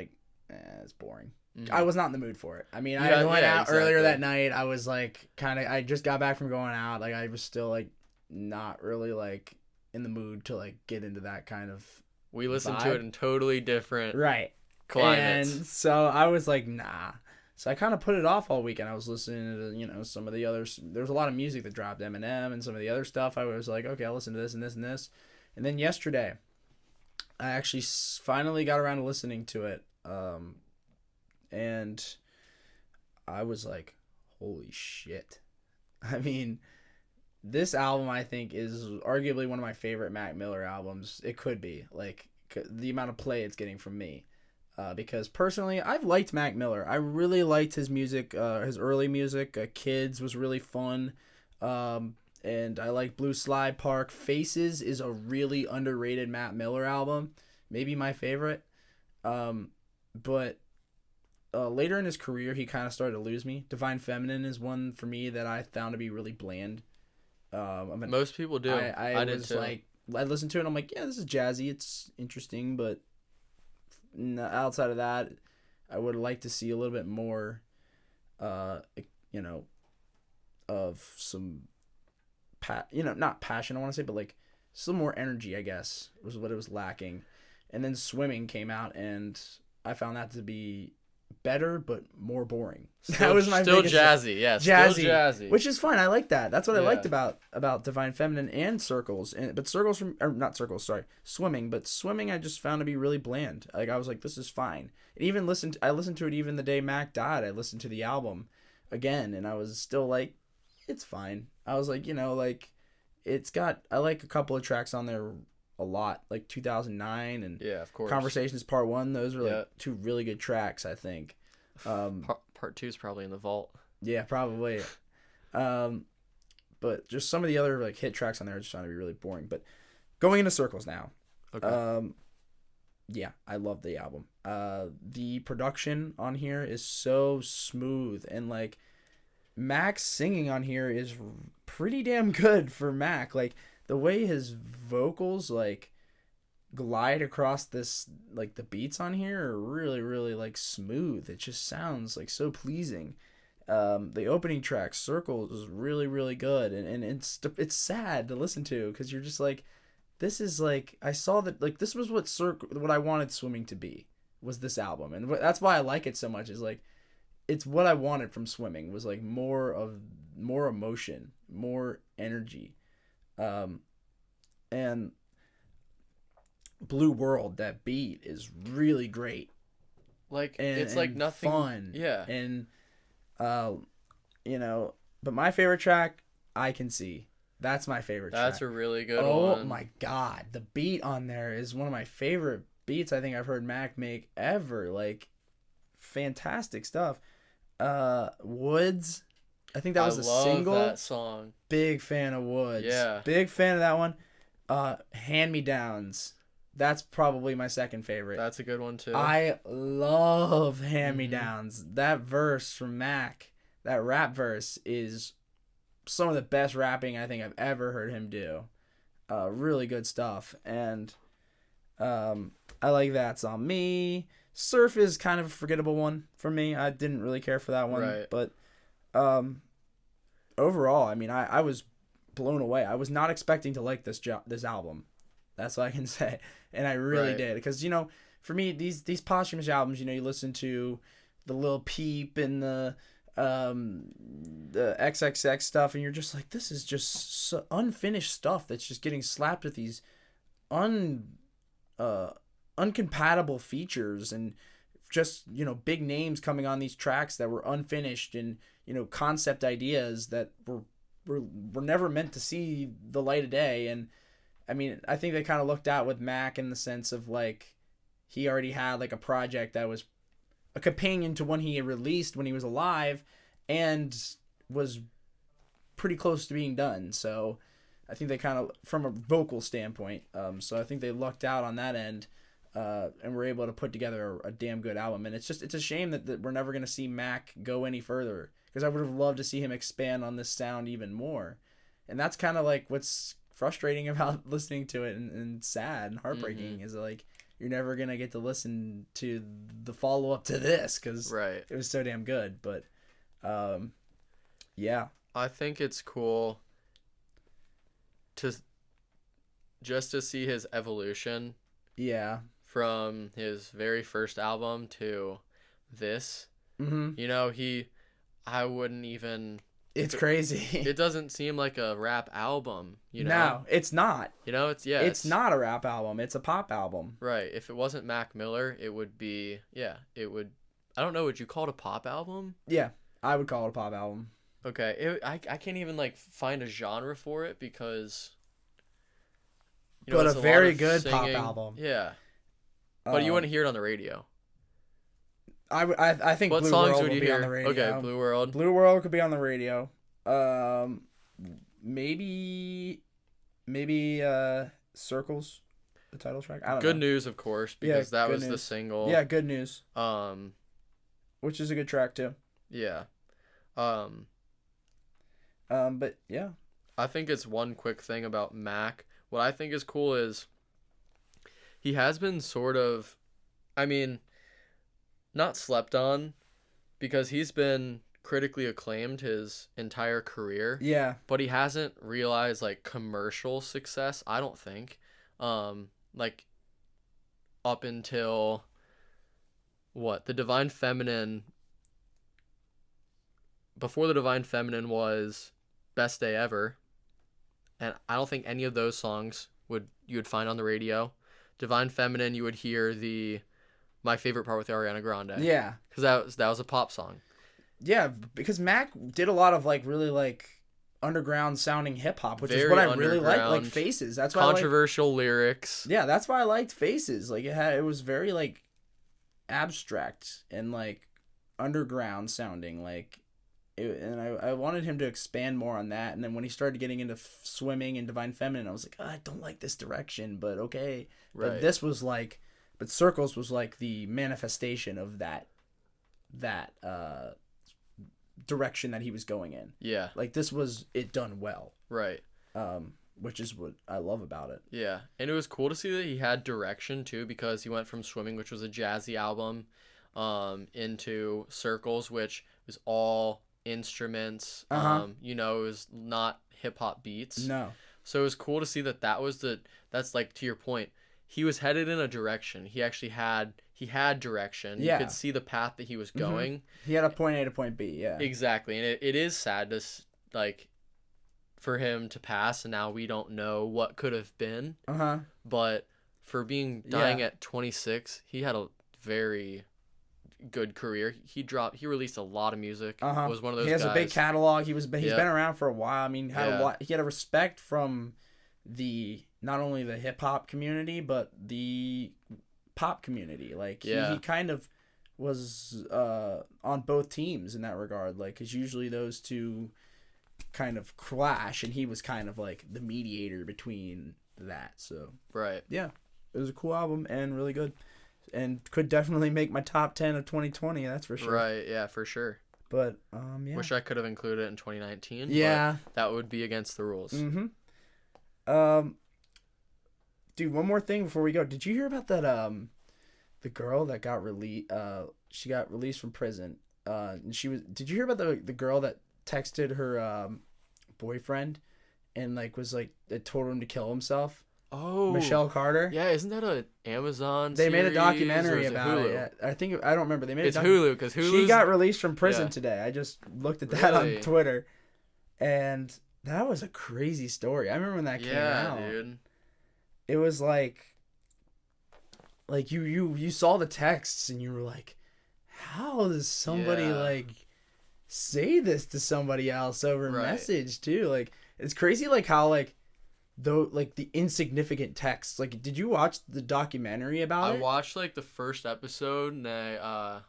it's boring. Mhm. I was not in the mood for it. I mean, Yeah, I went yeah, out exactly. earlier that night. I was like, I just got back from going out. Like, I was still like, not really like in the mood to like get into that kind of We listened to vibe. it in totally different right climates. And so I was like, nah. So I kind of put it off all weekend. I was listening to, some of the others. There was a lot of music that dropped, Eminem and some of the other stuff. I was like, okay, I'll listen to this and this and this. And then yesterday, I actually finally got around to listening to it. And I was like, holy shit. I mean, this album, I think, is arguably one of my favorite Mac Miller albums. It could be. Like, the amount of play it's getting from me. Because personally, I've liked Mac Miller. I really liked his music, his early music. Kids was really fun. And I like Blue Slide Park. Faces is a really underrated Mac Miller album. Maybe my favorite. But later in his career, he kind of started to lose me. Divine Feminine is one for me that I found to be really bland. Most people do. I did was too. like, I listened to it and I'm like, yeah, this is jazzy. It's interesting, but outside of that, I would like to see a little bit more, of some, not passion, I want to say, but like some more energy, I guess, was what it was lacking. And then Swimming came out, and I found that to be better but more boring. That was my still biggest jazzy, yeah, jazzy, still jazzy, which is fine. I like that. That's what I Yeah. liked about Divine Feminine and Circles, but Circles not Circles, sorry, Swimming. But Swimming, I just found to be really bland. Like, I was like, this is fine. And even I listened to it even the day Mac died. I listened to the album again, and I was still like, it's fine. I was like, I like a couple of tracks on there a lot, like 2009 and yeah, of course. Conversations Part 1. Those are like Yeah. two really good tracks, I think. Part 2 is probably in the vault. Yeah, probably. But just some of the other like hit tracks on there just found to be really boring. But going into Circles now. Okay. Yeah, I love the album. The production on here is so smooth, and like Mac's singing on here is pretty damn good for Mac. Like, the way his vocals like glide across this, like the beats on here are really, really like smooth. It just sounds like so pleasing. The opening track Circles is really, really good, and it's sad to listen to because you're just like, this is like, I saw that, like, this was what I wanted Swimming to be, was this album, and that's why I like it so much. Is like, it's what I wanted from Swimming, was like more emotion, more energy. And Blue World, that beat is really great. Like, And, it's like and nothing. fun. Yeah. And, but my favorite track, I Can See. That's my favorite track. That's a really good one. Oh my God. The beat on there is one of my favorite beats I think I've heard Mac make ever. Like, fantastic stuff. Woods. I think that was a single. I love that song. Big fan of Woods. Yeah. Big fan of that one. Hand Me Downs. That's probably my second favorite. That's a good one too. I love Hand Me Downs. That verse from Mac, that rap verse, is some of the best rapping I think I've ever heard him do. Really good stuff. And I like That's On Me. Surf is kind of a forgettable one for me. I didn't really care for that one. Right. But overall, I mean, I was blown away. I was not expecting to like this album. That's what I can say. And I really did. Because, for me, these posthumous albums, you listen to the Lil Peep and the XXX stuff, and you're just like, this is just so unfinished stuff that's just getting slapped with these uncompatible features, and just, big names coming on these tracks that were unfinished, and, concept ideas that were never meant to see the light of day. And I mean, I think they kind of looked out with Mac in the sense of like, he already had like a project that was a companion to one he had released when he was alive and was pretty close to being done. So I think they kind of, from a vocal standpoint, so I think they lucked out on that end, and were able to put together a damn good album. And it's a shame that we're never going to see Mac go any further, because I would have loved to see him expand on this sound even more. And that's kind of like what's frustrating about listening to it, and sad and heartbreaking, is like, you're never gonna get to listen to the follow up to this because Right. it was so damn good. But yeah, I think it's cool to just to see his evolution yeah, from his very first album to this. mm-hmm. You know, I wouldn't even. It's crazy. It doesn't seem like a rap album, you know? No, it's not. You know, It's not a rap album. It's a pop album. Right. If it wasn't Mac Miller, it would be, it would, I don't know, would you call it a pop album? Yeah, I would call it a pop album. Okay. I can't even, like, find a genre for it because, But it's a very lot of good pop singing. album. Yeah. But you wouldn't hear it on the radio. I think What Blue songs World would would you be hear? on the radio. Okay, Blue World. Blue World could be on the radio. Maybe Circles, the title track. I don't know. Good News, of course, because that Good was the News. single. Yeah, Good News. Um, Which is a good track too. yeah. But yeah. I think it's one quick thing about Mac. What I think is cool is he has been sort of, I mean, not slept on because he's been critically acclaimed his entire career. Yeah. But he hasn't realized like commercial success, I don't think. Like up until the Divine Feminine, before the Divine Feminine was Best Day Ever. And I don't think any of those songs you would find on the radio. Divine Feminine, you would hear My Favorite Part with Ariana Grande. Yeah. Because that was a pop song. Yeah, because Mac did a lot of like really like underground sounding hip hop, which is Very what I really like. Like underground, Faces. That's why controversial lyrics. Yeah, that's why I liked Faces. Like it was very like abstract and like underground sounding. Like and I wanted him to expand more on that. And then when he started getting into swimming and Divine Feminine, I was like, I don't like this direction, but okay. Right. But this was like, Circles was like the manifestation of that direction that he was going in. Yeah. Like this was it done well. Right. Which is what I love about it. Yeah. And it was cool to see that he had direction too, because he went from Swimming, which was a jazzy album, into Circles, which was all instruments. You know, it was not hip hop beats. No. So it was cool to see that's like, to your point, he was headed in a direction. He actually had direction. Yeah. You could see the path that he was going. Mm-hmm. He had a point A to point B, yeah. Exactly. And it is sad to like for him to pass, and now we don't know what could have been. Uh-huh. But for dying at 26, he had a very good career. He released a lot of music. Was one of those He has guys. a big catalog. He's been around for a while. I mean, he had a respect from not only the hip hop community but the pop community. Like he kind of was on both teams in that regard. Like, because usually those two kind of clash, and he was kind of like the mediator between that. So right. Yeah, it was a cool album and really good. And could definitely make my top 10 of 2020, that's for sure. Right, yeah, for sure. But, yeah. Wish I could have included it in 2019. Yeah. But that would be against the rules. Mm-hmm. Dude, one more thing before we go. Did you hear about that, the girl that got she got released from prison? And did you hear about the girl that texted her, boyfriend and, like, that told him to kill himself? Oh, Michelle Carter. Yeah, isn't that a Amazon? They made a documentary series, about it. I think I don't remember. They made it's Hulu, because Hulu. She got released from prison today. I just looked at that on Twitter, and that was a crazy story. I remember when that came out. Yeah, dude. It was like you saw the texts and you were like, how does somebody like say this to somebody else over message too? Like, it's crazy, like how the insignificant texts. Like, did you watch the documentary about it? I watched like the first episode, and I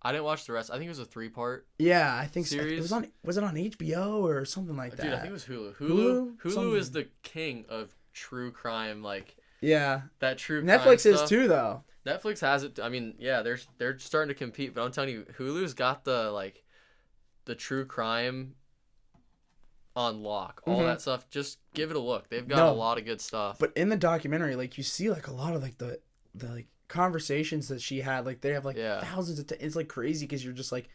didn't watch the rest. I think it was a 3-part. Yeah, I think series. So. Was it on HBO or something like that? Dude, I think it was Hulu. Hulu is the king of true crime. Like, yeah, that true. Netflix crime is stuff. too, though. Netflix has it. I mean, yeah, they're starting to compete, but I'm telling you, Hulu's got the true crime on lock, all that stuff. Just give it a look. They've got a lot of good stuff. But in the documentary, like, you see like a lot of like the like conversations that she had, like they have like Yeah. thousands of it's like crazy because you're just like,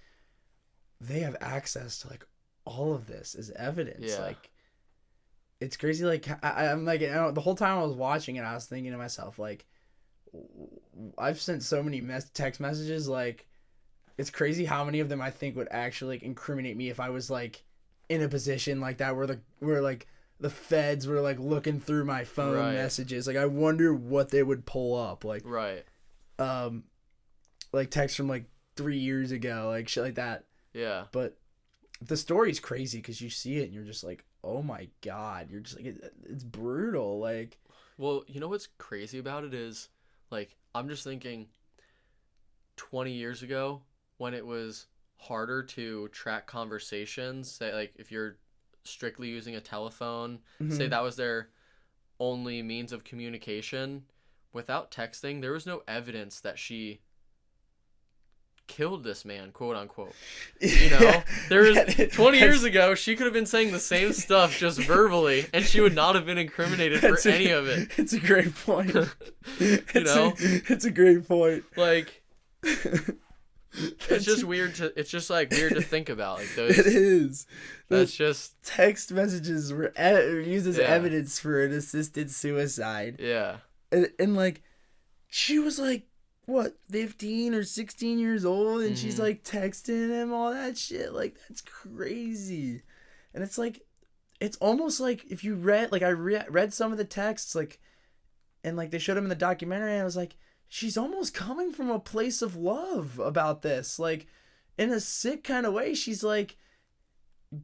they have access to like all of this as evidence. Yeah. Like it's crazy. Like I'm like, the whole time I was watching it, I was thinking to myself, like, I've sent so many text messages, like it's crazy how many of them I think would actually like incriminate me if I was like in a position like that where like the feds were like looking through my phone messages. Like I wonder what they would pull up. Like like texts from like 3 years ago, like shit like that. Yeah. But the story's crazy because you see it and you're just like, oh my God. You're just like, it's brutal. Like, well, you know what's crazy about it is, like, I'm just thinking 20 years ago when it was harder to track conversations, say, like, if you're strictly using a telephone, say that was their only means of communication, without texting, there was no evidence that she killed this man, quote unquote. You know, there was 20 years ago, she could have been saying the same stuff just verbally, and she would not have been incriminated for any of it. It's a great point. It's a great point. Like, it's just weird to. It's just like weird to think about. Like those. It is. That's just text messages were used as evidence for an assisted suicide. Yeah. And like, she was like, what, 15 or 16 years old, and she's like texting him all that shit. Like, that's crazy. And it's like, it's almost like if you read, like I read some of the texts, like, and like they showed him in the documentary, and I was like, she's almost coming from a place of love about this. Like, in a sick kind of way, she's like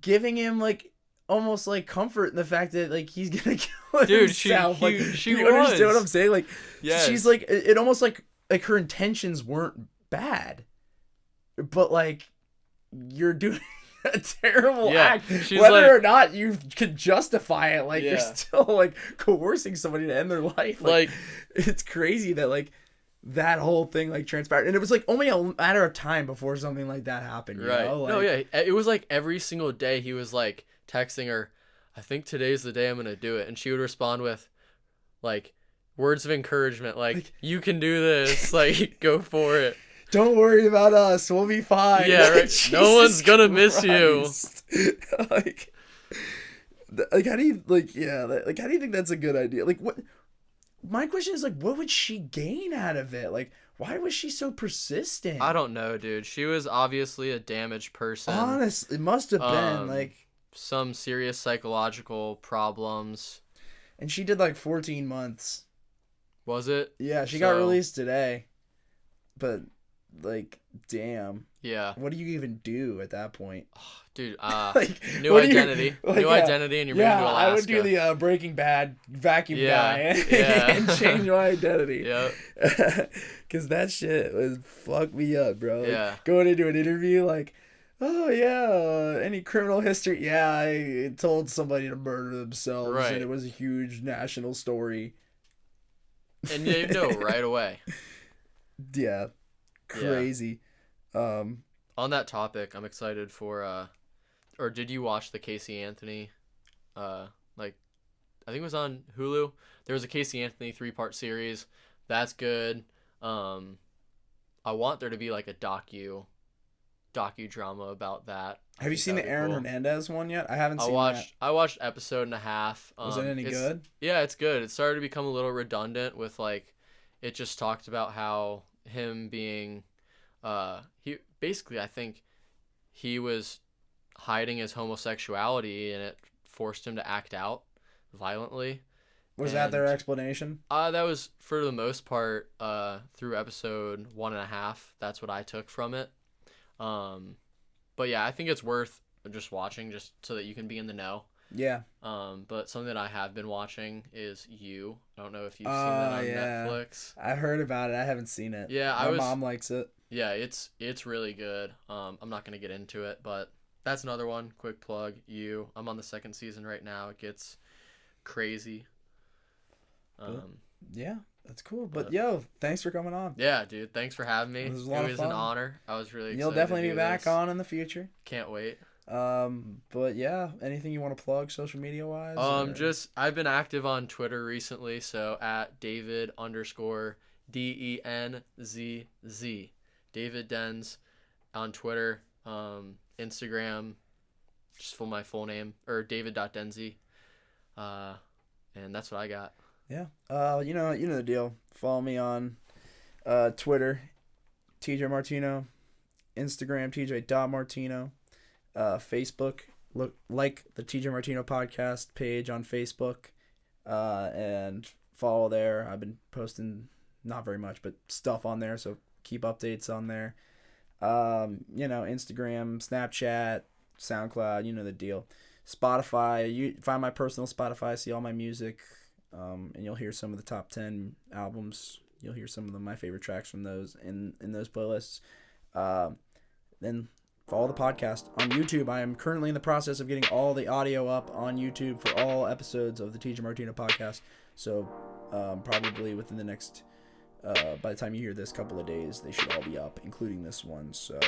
giving him like almost like comfort in the fact that like he's gonna kill himself. She you was. Understand what I'm saying? Like, yes. She's like, it almost like her intentions weren't bad, but like you're doing a terrible act. She's whether like, or not you could justify it, like you're still like coercing somebody to end their life. Like it's crazy that like that whole thing like transpired, and it was like only a matter of time before something like that happened. You know? Like, no, yeah, it was like every single day he was like texting her, I think today's the day I'm gonna do it, and she would respond with like words of encouragement, like you can do this, like go for it. Don't worry about us, we'll be fine. Yeah, right. No one's gonna miss you. like how do you how do you think that's a good idea? Like, what? My question is like, what would she gain out of it? Like, why was she so persistent? I don't know, dude. She was obviously a damaged person. Honestly, it must have been like some serious psychological problems. And she did like 14 months. Was it? Yeah, she got released today. But like, damn. Yeah. What do you even do at that point? Dude, like, new identity. New identity, and you're moving to Alaska. I would do the Breaking Bad vacuum guy and change my identity. Yep. Because that shit was fuck me up, bro. Yeah. Like, going into an interview, like, oh, yeah, any criminal history? Yeah, I told somebody to murder themselves, right. And it was a huge national story. And you know right away. Yeah. Crazy. Yeah. On that topic, I'm excited for or did you watch the Casey Anthony like I think it was on Hulu. There was a Casey Anthony 3-part series. That's good. I want there to be like a docudrama about that. Have you seen the Aaron Hernandez one yet? I haven't seen that. I watched episode and a half. Was it any good? Yeah, it's good. It started to become a little redundant with like it just talked about how him being he basically, I think he was hiding his homosexuality and it forced him to act out violently. Was that their explanation? That was for the most part through episode 1.5. That's what I took from it. But yeah, I think it's worth just watching just so that you can be in the know. Yeah. But something that I have been watching is You. I don't know if you've seen that on Netflix. I heard about it. I haven't seen it. Yeah, my mom likes it. Yeah, it's really good. I'm not gonna get into it, but that's another one. Quick plug. You. I'm on the 2nd season right now. It gets crazy. Yeah, that's cool. But yo, thanks for coming on. Yeah, dude. Thanks for having me. It was a lot of fun. An honor. I was really excited. You'll definitely be back on in the future. Can't wait. But yeah, anything you want to plug social media wise? Just I've been active on Twitter recently, so at David_Denzy. DENZZ. David Denz on Twitter, Instagram, just for my full name, or David.Denzy. And that's what I got. Yeah. You know the deal. Follow me on Twitter, TJ Martino, Instagram, TJ.Martino, Facebook. Like the TJ Martino podcast page on Facebook, and follow there. I've been posting not very much, but stuff on there, so keep updates on there. Instagram, Snapchat, SoundCloud, you know the deal. Spotify, you find my personal Spotify, see all my music, and you'll hear some of the top 10 albums. You'll hear some of my favorite tracks from those in those playlists. Then follow the podcast on YouTube. I am currently in the process of getting all the audio up on YouTube for all episodes of the TJ Martino podcast. So probably within the next, by the time you hear this, couple of days, they should all be up, including this one. So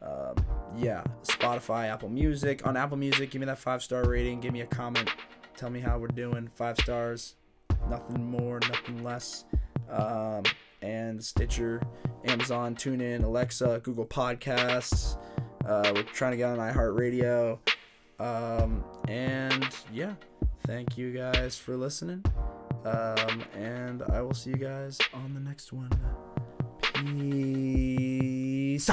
Spotify, Apple Music. On Apple Music, give me that 5-star rating. Give me a comment. Tell me how we're doing. 5 stars. Nothing more, nothing less. And Stitcher, Amazon, TuneIn, Alexa, Google Podcasts. We're trying to get on iHeartRadio. Thank you guys for listening. And I will see you guys on the next one. Peace.